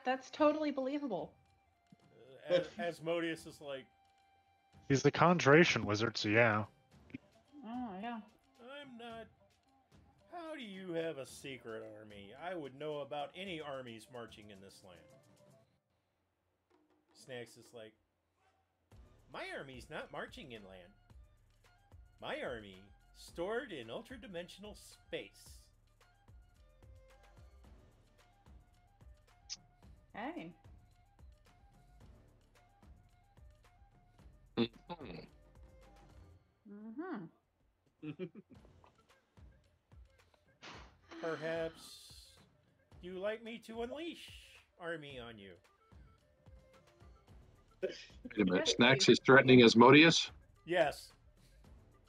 Speaker 6: That's totally believable.
Speaker 2: Asmodeus is like,
Speaker 4: He's the conjuration wizard, so yeah.
Speaker 6: Oh yeah.
Speaker 2: I'm not. How do you have a secret army? I would know about any armies marching in this land. Snacks is like, my army's not marching in land. My army stored in ultra-dimensional space.
Speaker 6: Hey.
Speaker 3: Mhm.
Speaker 6: Mm-hmm.
Speaker 2: Perhaps you like me to unleash army on you.
Speaker 3: Wait a minute. Snacks is threatening Asmodeus?
Speaker 2: Yes.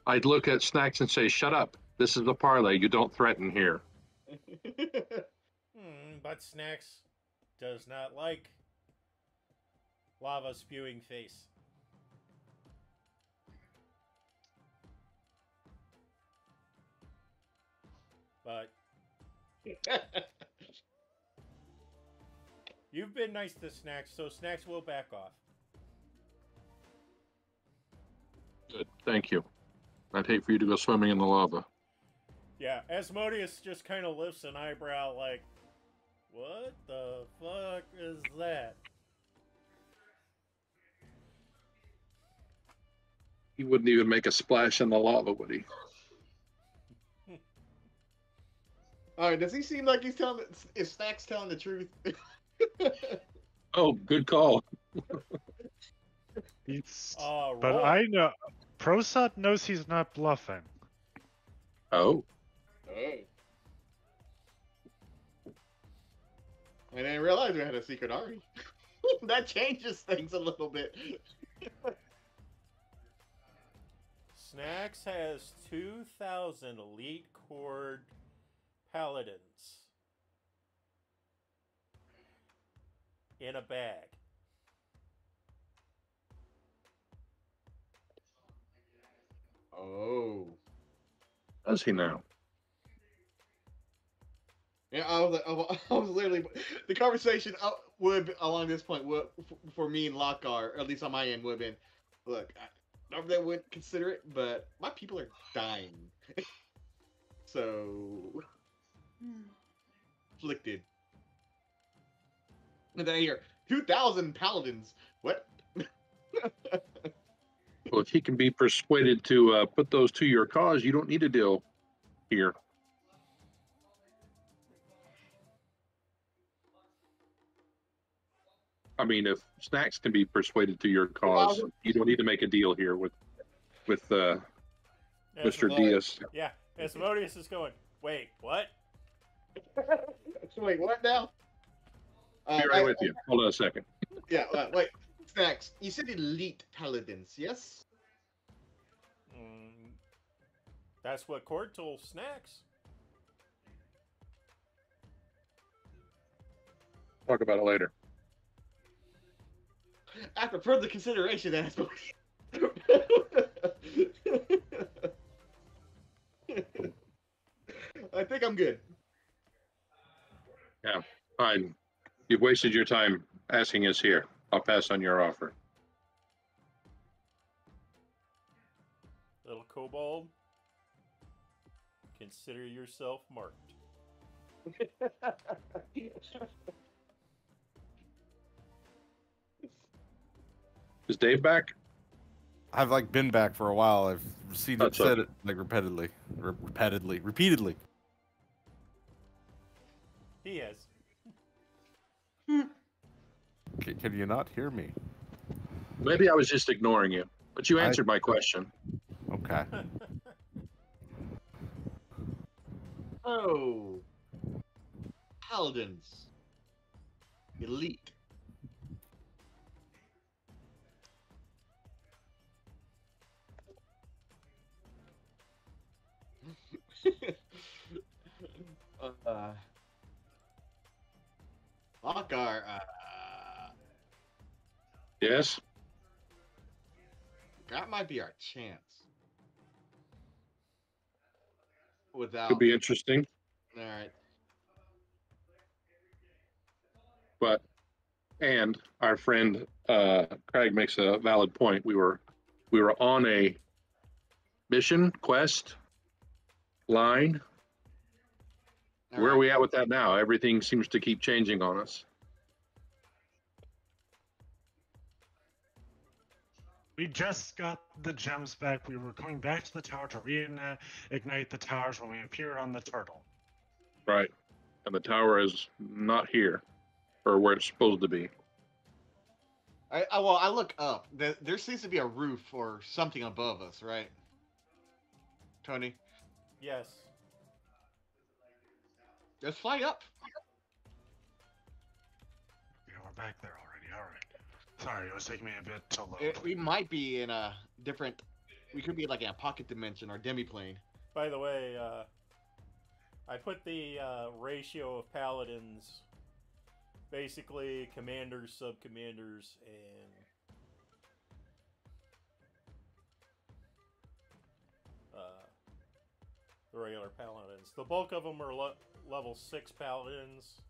Speaker 3: I'd look at Snacks and say, shut up. This is a parlay. You don't threaten here.
Speaker 2: But Snacks does not like lava spewing face. But you've been nice to Snacks, so Snacks will back off.
Speaker 3: Good. Thank you. I'd hate for you to go swimming in the lava.
Speaker 2: Yeah, Asmodeus just kind of lifts an eyebrow like, what the fuck is that?
Speaker 3: He wouldn't even make a splash in the lava, would he?
Speaker 5: All right, does he seem like he's telling? Is Snacks telling the truth?
Speaker 3: Oh, good call.
Speaker 4: But I know Prosot knows he's not bluffing.
Speaker 3: Oh.
Speaker 5: Oh. I didn't realize we had a secret army. That changes things a little bit.
Speaker 2: Snacks has 2,000 elite cord paladins in a bag.
Speaker 5: Oh.
Speaker 3: Does he now?
Speaker 5: Yeah, I was literally the conversation would along this point would for me and Lockhart, or at least on my end, would have been, look, I normally wouldn't consider it, but my people are dying, so afflicted. And then I hear 2,000 paladins. What?
Speaker 3: Well, if he can be persuaded to put those to your cause, you don't need a deal here. I mean, if Snacks can be persuaded to your cause, you don't need to make a deal here with Mr. Diaz.
Speaker 2: Yeah, Asmodeus is going, wait, what?
Speaker 5: Wait, what now?
Speaker 3: Be right with you. Hold on a second.
Speaker 5: Yeah, wait. Snacks, you said elite paladins, yes?
Speaker 2: That's what Cord told Snacks.
Speaker 3: Talk about it later.
Speaker 5: After further consideration, that's I think I'm good.
Speaker 3: Yeah, fine. You've wasted your time asking us here. I'll pass on your offer.
Speaker 2: Little kobold, consider yourself marked.
Speaker 3: Is Dave back?
Speaker 1: I've like been back for a while. I've seen it
Speaker 3: That's
Speaker 1: said
Speaker 3: okay.
Speaker 1: it like repeatedly.
Speaker 2: He is.
Speaker 1: Can you not hear me?
Speaker 3: Maybe I was just ignoring you, but you answered my question.
Speaker 1: Okay.
Speaker 5: Oh, paladins, elite. Lokar,
Speaker 3: Yes,
Speaker 5: that might be our chance. Without,
Speaker 3: could be interesting,
Speaker 5: all right.
Speaker 3: but and our friend Craig makes a valid point. We were on a mission quest line.
Speaker 5: All
Speaker 3: Where are
Speaker 5: right.
Speaker 3: we at with that now? Everything seems to keep changing on us.
Speaker 4: We just got the gems back. We were going back to the tower to reignite the towers when we appeared on the turtle.
Speaker 3: Right. And the tower is not here, or where it's supposed to be.
Speaker 5: Well, I look up. There seems to be a roof or something above us, right? Tony,
Speaker 2: Yes.
Speaker 5: let's fly up.
Speaker 4: Yeah, we're back there already. All right. Sorry, it was taking me a bit to load.
Speaker 5: We might be in a different. We could be like in a pocket dimension or demiplane.
Speaker 2: By the way, I put the ratio of paladins, basically commanders, sub-commanders, and the regular paladins. The bulk of them are level 6 paladins,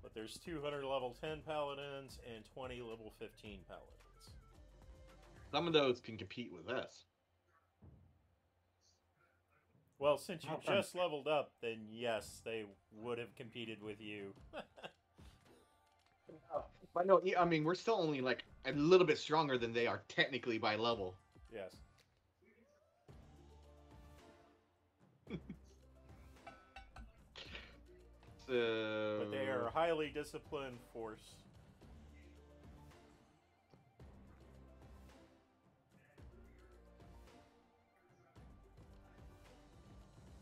Speaker 2: but there's 200 level 10 paladins and 20 level 15 paladins.
Speaker 5: Some of those can compete with us.
Speaker 2: Well, since you just leveled up, then yes, they would have competed with you.
Speaker 5: But no, I mean we're still only like a little bit stronger than they are technically by level.
Speaker 2: Yes.
Speaker 5: So.
Speaker 2: But they are a highly disciplined force.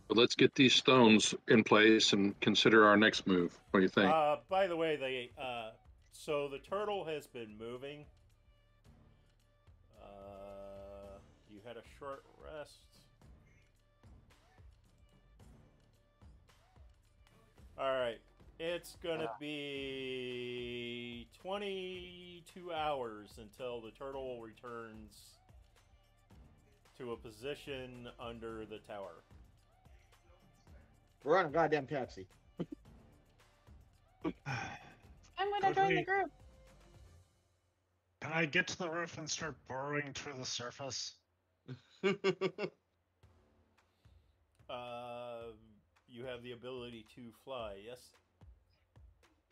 Speaker 3: But let's get these stones in place and consider our next move. What do you think?
Speaker 2: By the way, so the turtle has been moving. You had a short rest. Alright, it's gonna be 22 hours until the turtle returns to a position under the tower.
Speaker 5: We're on a goddamn taxi.
Speaker 6: I'm gonna join the group.
Speaker 4: Can I get to the roof and start burrowing to the surface?
Speaker 2: You have the ability to fly, yes?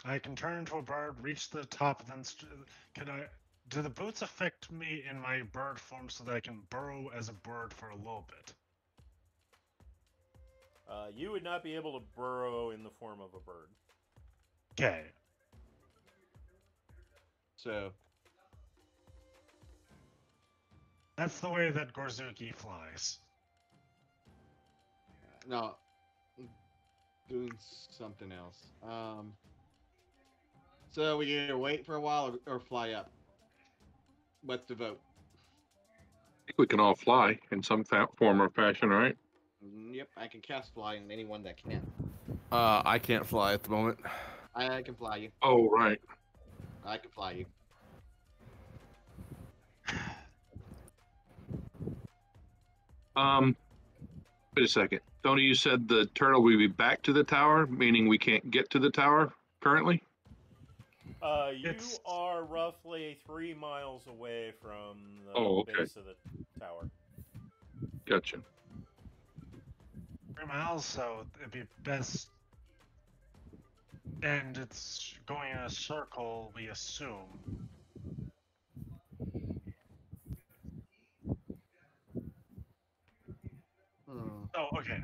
Speaker 4: I can turn into a bird, reach the top, then do the boots affect me in my bird form so that I can burrow as a bird for a little bit?
Speaker 2: You would not be able to burrow in the form of a bird.
Speaker 4: Okay.
Speaker 5: So.
Speaker 4: That's the way that Gorzuki flies.
Speaker 5: No. Doing something else. So we either wait for a while or fly up. What's the vote?
Speaker 3: I think we can all fly in some form or fashion, right?
Speaker 5: Yep, I can cast fly on anyone that can.
Speaker 1: I can't fly at the moment.
Speaker 5: I can fly you.
Speaker 3: Oh, right.
Speaker 5: I can fly you.
Speaker 3: Wait a second. Tony, you said the turtle will be back to the tower, meaning we can't get to the tower currently?
Speaker 2: You are roughly 3 miles away from the base of the tower.
Speaker 3: Gotcha.
Speaker 4: 3 miles, so it'd be best. And it's going in a circle, we assume. Oh, okay.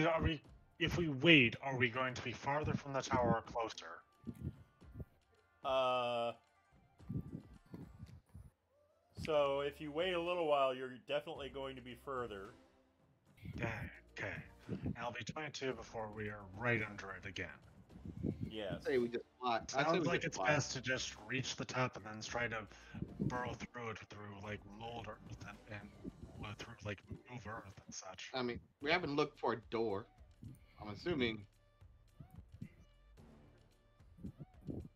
Speaker 4: Are we if we wait, are we going to be farther from the tower or closer?
Speaker 2: So if you wait a little while, you're definitely going to be further.
Speaker 4: Okay. I'll be 22 before we are right under it again.
Speaker 2: Yes.
Speaker 5: I'd say we just fly. I'd say
Speaker 4: Sounds
Speaker 5: we
Speaker 4: like
Speaker 5: just
Speaker 4: it's
Speaker 5: fly.
Speaker 4: best to just reach the top and then try to burrow through it through like mold earth and through like move earth and such.
Speaker 5: I mean, we haven't looked for a door. I'm assuming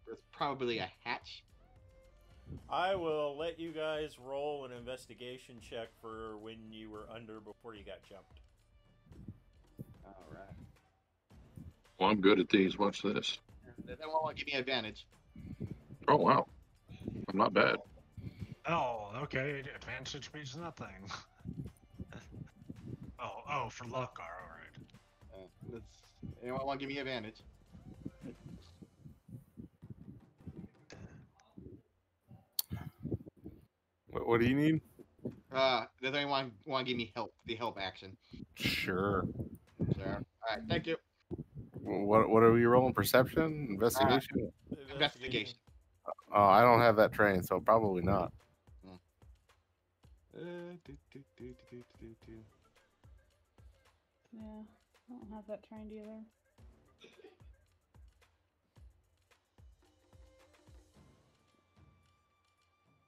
Speaker 5: there's probably a hatch.
Speaker 2: I will let you guys roll an investigation check for when you were under before you got jumped.
Speaker 5: All right.
Speaker 3: Well, I'm good at these. Watch this.
Speaker 5: They won't give me advantage.
Speaker 3: Oh, wow. I'm not bad.
Speaker 4: Oh, okay. Advantage means nothing. oh, for luck, all right.
Speaker 5: Anyone want to give me advantage?
Speaker 1: What do you need?
Speaker 5: Does anyone want to give me help? The help action.
Speaker 1: Sure.
Speaker 5: Sure. All right. Thank you.
Speaker 1: What are we rolling? Perception? Investigation?
Speaker 5: Investigation.
Speaker 1: Oh, I don't have that trained, so probably not.
Speaker 6: Yeah, I don't have that trained either.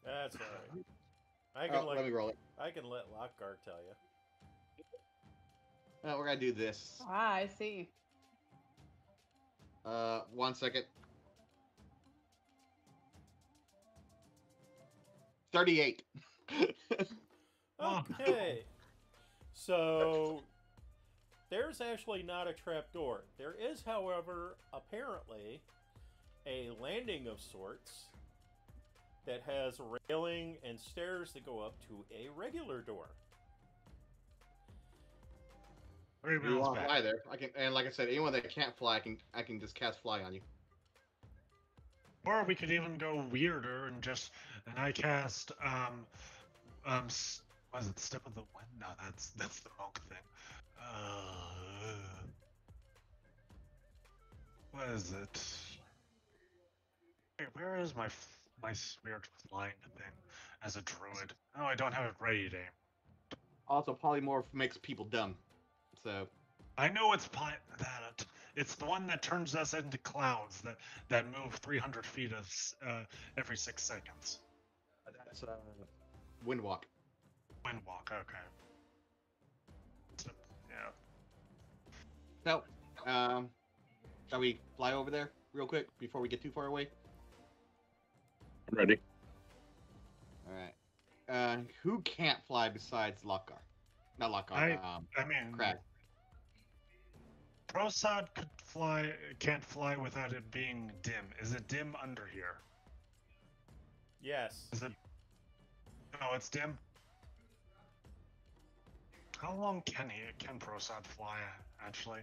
Speaker 2: That's all right.
Speaker 5: Let me roll it.
Speaker 2: I can let Lockhart tell you.
Speaker 5: We're gonna do this.
Speaker 6: Ah, I see.
Speaker 5: 1 second. 38.
Speaker 2: Okay. So there's actually not a trap door. There is, however, apparently a landing of sorts that has railing and stairs that go up to a regular door.
Speaker 4: Three
Speaker 5: You
Speaker 4: miles
Speaker 5: want to
Speaker 4: back.
Speaker 5: fly there? I can, and like I said, anyone that can't fly, I can just cast fly on you.
Speaker 4: Or we could even go weirder and I cast was it Step of the Wind? No, that's the monk thing. What is it? Wait, where is my spirit flying thing as a druid? Oh, I don't have it ready to aim.
Speaker 5: Also, polymorph makes people dumb. So
Speaker 4: I know it's that it's the one that turns us into clouds that move 300 feet every 6 seconds.
Speaker 5: that's Windwalk.
Speaker 4: Windwalk, okay. So, yeah.
Speaker 5: So, shall we fly over there real quick before we get too far away?
Speaker 3: I'm ready.
Speaker 5: All right. Who can't fly besides Lockhart? Not Lockhart.
Speaker 4: I mean,
Speaker 5: Crag.
Speaker 4: Prosod can't fly without it being dim. Is it dim under here?
Speaker 2: Yes.
Speaker 4: Is it? No, it's dim. How long can Prosod fly actually?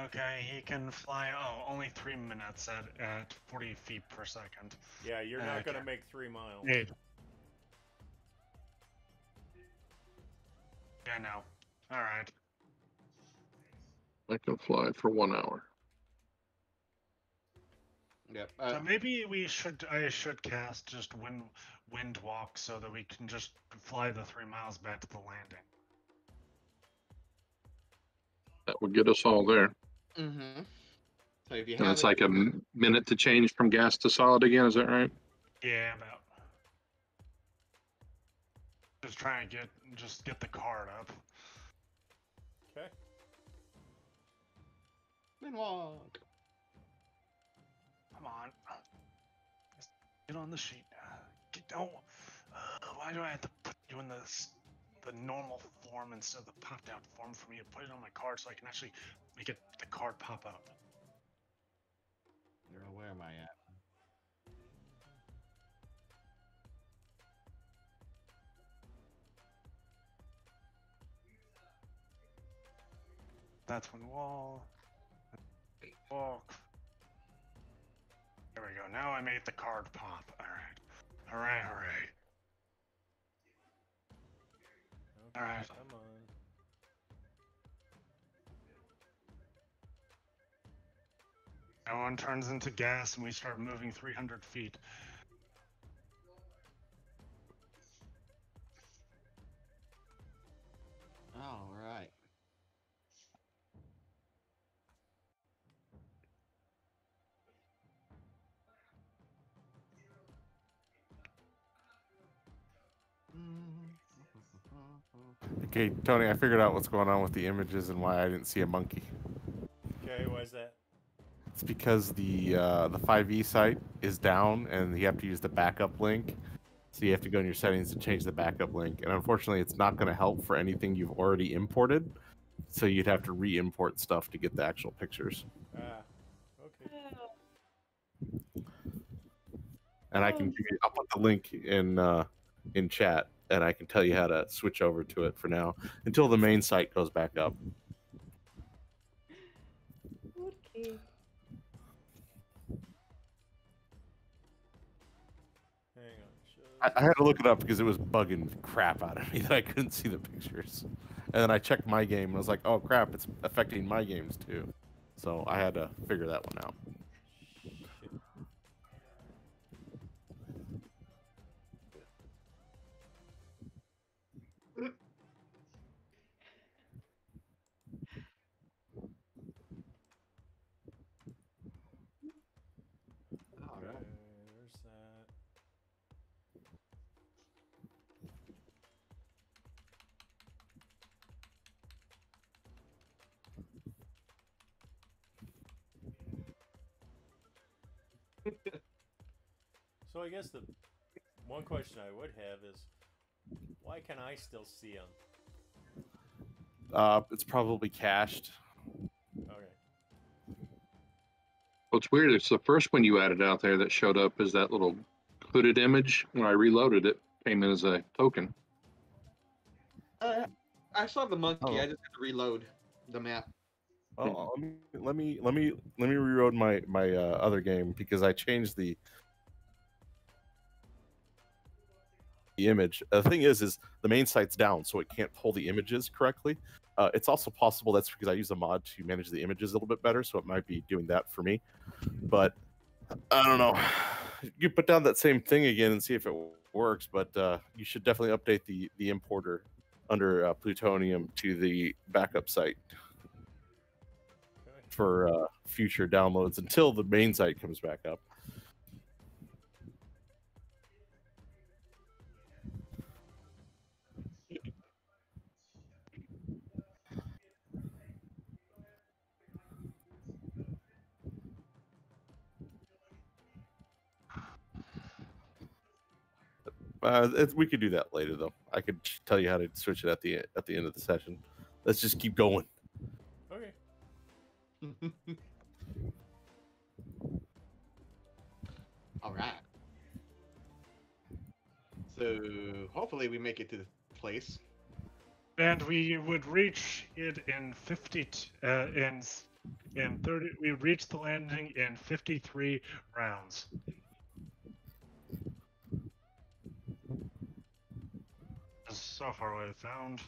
Speaker 4: Okay, he can fly. Oh, only 3 minutes at 40 feet per second.
Speaker 2: Yeah, you're not
Speaker 4: Okay.
Speaker 2: going to make 3 miles.
Speaker 4: Yeah. Yeah, no. All right.
Speaker 3: I can fly for 1 hour.
Speaker 5: Yep.
Speaker 4: So maybe I should cast just wind walk so that we can just fly the 3 miles back to the landing.
Speaker 3: That would get us all there.
Speaker 5: Mm-hmm. So if you
Speaker 3: And
Speaker 5: have
Speaker 3: it's like a minute to change from gas to solid again, is that right?
Speaker 4: Yeah, about. Just trying to get the card up.
Speaker 2: Okay.
Speaker 5: Windwalk.
Speaker 4: Come on. Just get on the sheet. Why do I have to put you in the normal form instead of the popped out form for me to put it on my card so I can actually make the card pop up?
Speaker 5: Where am I at?
Speaker 4: That's one wall. Walk. There we go. Now I made the card pop. Alright. Hooray, hooray.
Speaker 2: Okay,
Speaker 4: Alright.
Speaker 2: come on.
Speaker 4: And one turns into gas and we start moving 300 feet.
Speaker 5: All right.
Speaker 1: Okay, Tony, I figured out what's going on with the images and why I didn't see a monkey.
Speaker 2: Okay, why is that?
Speaker 1: It's because the 5e site is down, and you have to use the backup link. So you have to go in your settings and change the backup link. And unfortunately, it's not going to help for anything you've already imported. So you'd have to re-import stuff to get the actual pictures.
Speaker 2: Ah, okay.
Speaker 1: And I can give you, I'll put the link in chat, and I can tell you how to switch over to it for now until the main site goes back up.
Speaker 6: Okay.
Speaker 2: Hang on.
Speaker 1: I had to look it up because it was bugging the crap out of me that I couldn't see the pictures. And then I checked my game and I was like, oh crap, it's affecting my games too. So I had to figure that one out.
Speaker 2: Shit.
Speaker 5: All right.
Speaker 2: Okay, there's that. So I guess the one question I would have is, why can I still see them?
Speaker 1: It's probably cached.
Speaker 2: Okay.
Speaker 3: What's weird is the first one you added out there that showed up is that little hooded image. When I reloaded it, came in as a token.
Speaker 5: I saw the monkey.
Speaker 1: Oh.
Speaker 5: I just had to reload the map.
Speaker 1: Oh, let me reload my other game because I changed the image. The thing is the main site's down, so it can't pull the images correctly. It's also possible that's because I use a mod to manage the images a little bit better, so it might be doing that for me. But I don't know. You put down that same thing again and see if it works. But you should definitely update the importer under Plutonium to the backup site
Speaker 2: Okay.
Speaker 1: for future downloads until the main site comes back up. We could do that later, though. I could tell you how to switch it at the end of the session. Let's just keep going.
Speaker 2: Okay.
Speaker 5: All right. So hopefully we make it to the place.
Speaker 4: And we would reach it in 50 in 30. We reach the landing in 53 rounds. This is so far away found.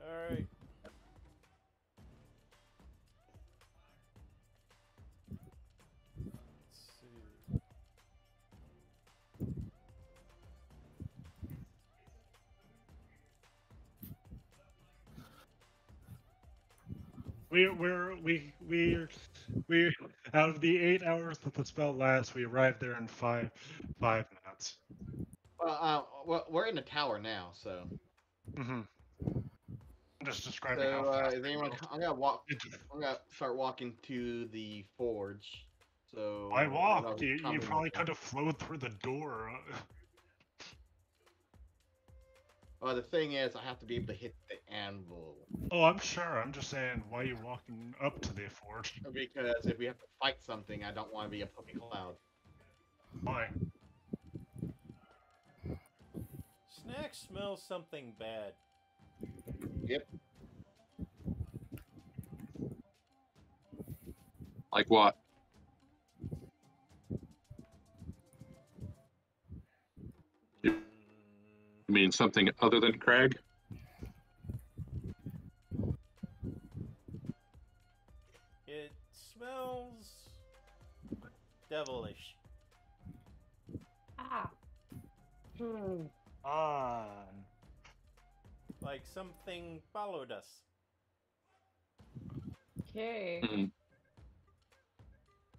Speaker 2: All right. Let's see.
Speaker 4: We out of the 8 hours that the spell lasts, we arrived there in five minutes.
Speaker 5: Well, we're in the tower now, so.
Speaker 4: Mm-hmm. I'm just describing how
Speaker 5: So
Speaker 4: fast
Speaker 5: is
Speaker 4: we
Speaker 5: anyone?
Speaker 4: moved.
Speaker 5: I'm gonna start walking to the forge. So.
Speaker 4: Why
Speaker 5: I don't
Speaker 4: walk?
Speaker 5: know
Speaker 4: You
Speaker 5: who's coming
Speaker 4: probably
Speaker 5: with me.
Speaker 4: could have flowed through the door.
Speaker 5: Well, the thing is, I have to be able to hit the anvil.
Speaker 4: Oh, I'm sure. I'm just saying, why are you walking up to the forge?
Speaker 5: Because if we have to fight something, I don't want to be a puppy cloud.
Speaker 4: Why?
Speaker 2: Snack smells something bad.
Speaker 5: Yep.
Speaker 3: Like what? You mean something other than Craig?
Speaker 2: It smells devilish.
Speaker 6: Ah.
Speaker 4: On.
Speaker 2: Like something followed us.
Speaker 6: Okay.
Speaker 3: Mhm.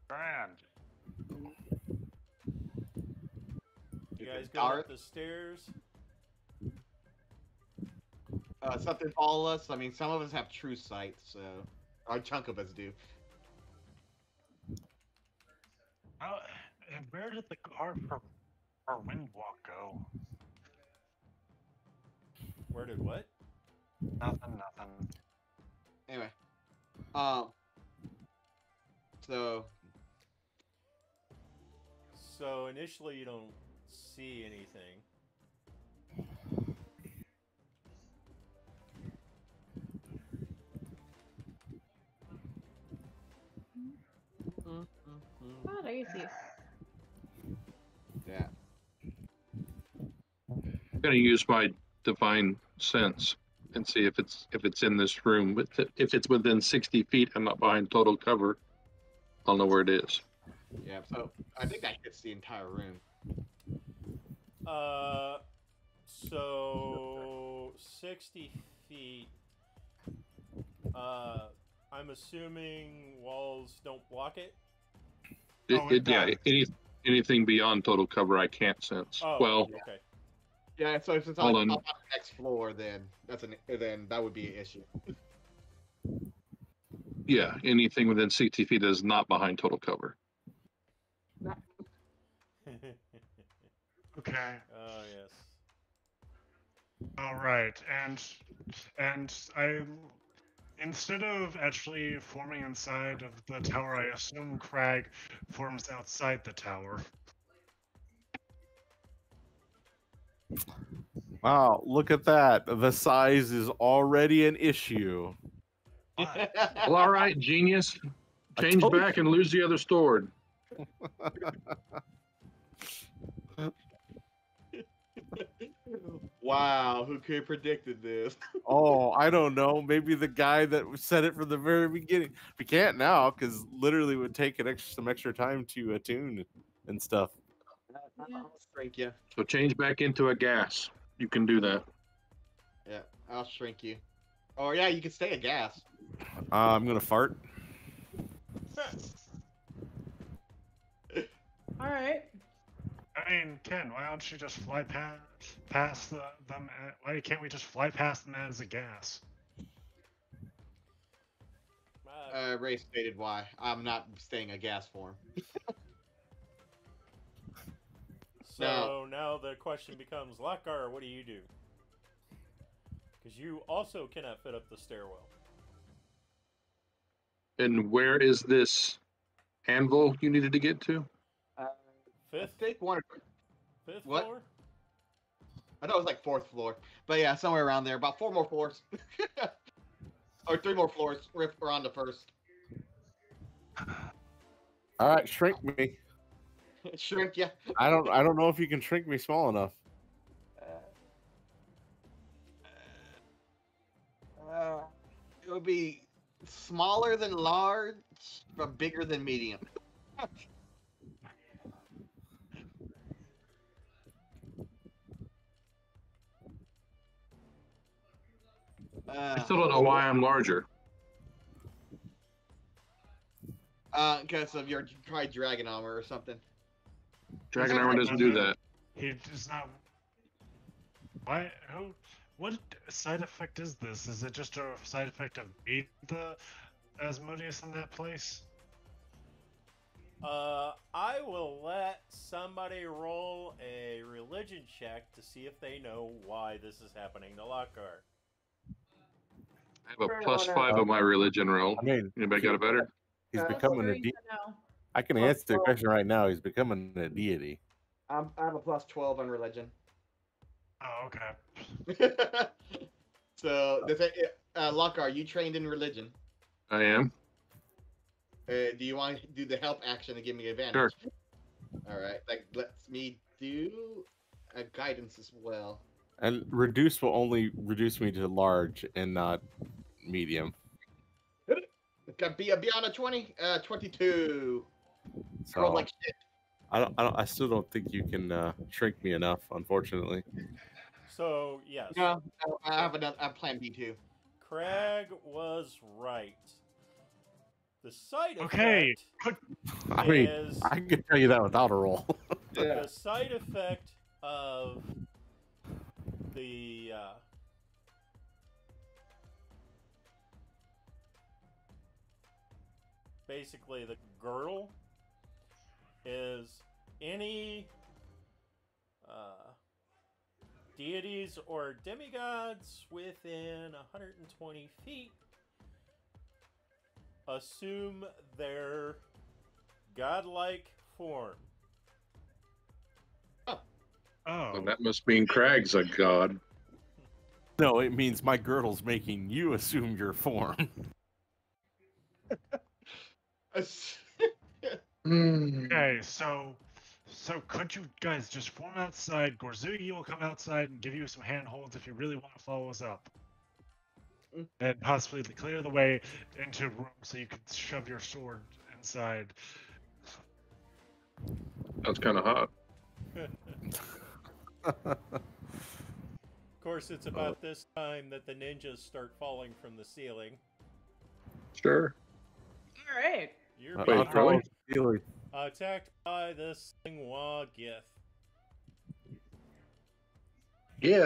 Speaker 4: Grand.
Speaker 2: You guys go
Speaker 5: Darth?
Speaker 2: up the stairs.
Speaker 5: Something follow us. I mean, some of us have true sight, so a chunk of us do.
Speaker 4: Oh, and where did the car for Windwalk go?
Speaker 2: Where did what?
Speaker 4: Nothing.
Speaker 5: Anyway, so
Speaker 2: So initially you don't see anything.
Speaker 6: Not easy.
Speaker 5: yeah.
Speaker 3: I'm gonna use my divine sense and see if it's in this room. But if it's within 60 feet, I'm not behind total cover. I'll know where it is.
Speaker 5: Yeah, so I think that hits the entire room.
Speaker 2: So 60 feet. I'm assuming walls don't block it.
Speaker 4: Oh, it
Speaker 3: Yeah,
Speaker 4: does.
Speaker 3: anything beyond total cover, I can't sense.
Speaker 2: Oh,
Speaker 3: Well,
Speaker 2: okay.
Speaker 5: Yeah, so if it's
Speaker 3: Hold
Speaker 5: like
Speaker 3: on.
Speaker 5: up on the next floor, then then that would be an issue.
Speaker 3: yeah, anything within 60 feet is not behind total cover.
Speaker 4: Okay.
Speaker 2: Oh yes.
Speaker 4: All right, and I, instead of actually forming inside of the tower, I assume Crag forms outside the tower.
Speaker 1: Wow, look at that. The size is already an issue.
Speaker 4: But
Speaker 3: Well, all right, genius.
Speaker 1: I
Speaker 3: Change
Speaker 1: told
Speaker 3: back and lose the other sword.
Speaker 5: Wow, who could have predicted this?
Speaker 1: Oh, I don't know. Maybe the guy that said it from the very beginning. We can't now because literally it would take some extra time to attune and stuff.
Speaker 5: I'll shrink you.
Speaker 3: So change back into a gas. You can do that.
Speaker 5: Yeah, I'll shrink you. Or yeah, you can stay a gas.
Speaker 1: I'm gonna fart.
Speaker 6: All right.
Speaker 4: I mean, Ken, why don't you just fly past them? Why can't we just fly past them as a gas?
Speaker 5: Ray stated why. I'm not staying a gas form.
Speaker 2: So now the question becomes, Lockar, what do you do? Because you also cannot fit up the stairwell.
Speaker 3: And where is this anvil you needed to get to?
Speaker 5: I
Speaker 2: Fifth?
Speaker 5: think
Speaker 2: Fifth
Speaker 5: What?
Speaker 2: floor?
Speaker 5: I thought it was like 4th floor, but yeah, somewhere around there. About 4 more floors, or 3 more floors. We're on the 1st.
Speaker 1: All right, shrink me.
Speaker 5: Shrink ya.
Speaker 1: I don't know if you can shrink me small enough.
Speaker 5: It would be smaller than large, but bigger than medium.
Speaker 3: I still don't know why I'm larger.
Speaker 5: Because of your probably dragon armor or something.
Speaker 3: Dragon armor doesn't do that.
Speaker 4: He does not. Why? Who? What side effect is this? Is it just a side effect of being the Asmodeus in that place?
Speaker 2: I will let somebody roll a religion check to see if they know why this is happening to Lockar.
Speaker 3: I have a +5 on my religion roll.
Speaker 1: I mean,
Speaker 3: Anybody got a better?
Speaker 1: he's
Speaker 6: That's
Speaker 1: becoming a
Speaker 6: true,
Speaker 1: deity.
Speaker 6: no.
Speaker 1: I can answer the question right now. He's becoming a deity.
Speaker 5: I have a +12 on religion.
Speaker 4: Oh, okay.
Speaker 5: So, Lockar, are you trained in religion?
Speaker 3: I am.
Speaker 5: Do you want to do the help action to give me advantage?
Speaker 3: Sure.
Speaker 5: All right. That lets me do a guidance as well.
Speaker 1: And reduce will only reduce me to large and not medium.
Speaker 5: Got beyond a 20, 22.
Speaker 1: So
Speaker 5: Rolled like shit.
Speaker 1: I still don't think you can shrink me enough, unfortunately.
Speaker 2: So yes,
Speaker 5: No, I have a plan B too.
Speaker 2: Craig was right. The side
Speaker 4: Okay.
Speaker 2: effect
Speaker 1: I mean,
Speaker 2: is
Speaker 1: I can tell you that without a roll.
Speaker 2: the side effect of the basically the girdle is any deities or demigods within 120 feet assume their godlike form.
Speaker 4: Oh.
Speaker 3: Well, that must mean Crag's a god.
Speaker 1: No, it means my girdle's making you assume your form.
Speaker 4: Okay, so could you guys just form outside? Gorzugi will come outside and give you some handholds if you really want to follow us up. And possibly clear the way into a room so you could shove your sword inside.
Speaker 3: That's kind of hot.
Speaker 2: Of course, it's about this time that the ninjas start falling from the ceiling.
Speaker 3: Sure.
Speaker 6: All right.
Speaker 2: You're
Speaker 3: Wait,
Speaker 2: being
Speaker 3: really?
Speaker 2: attacked by the Singwa Gith.
Speaker 3: Yeah.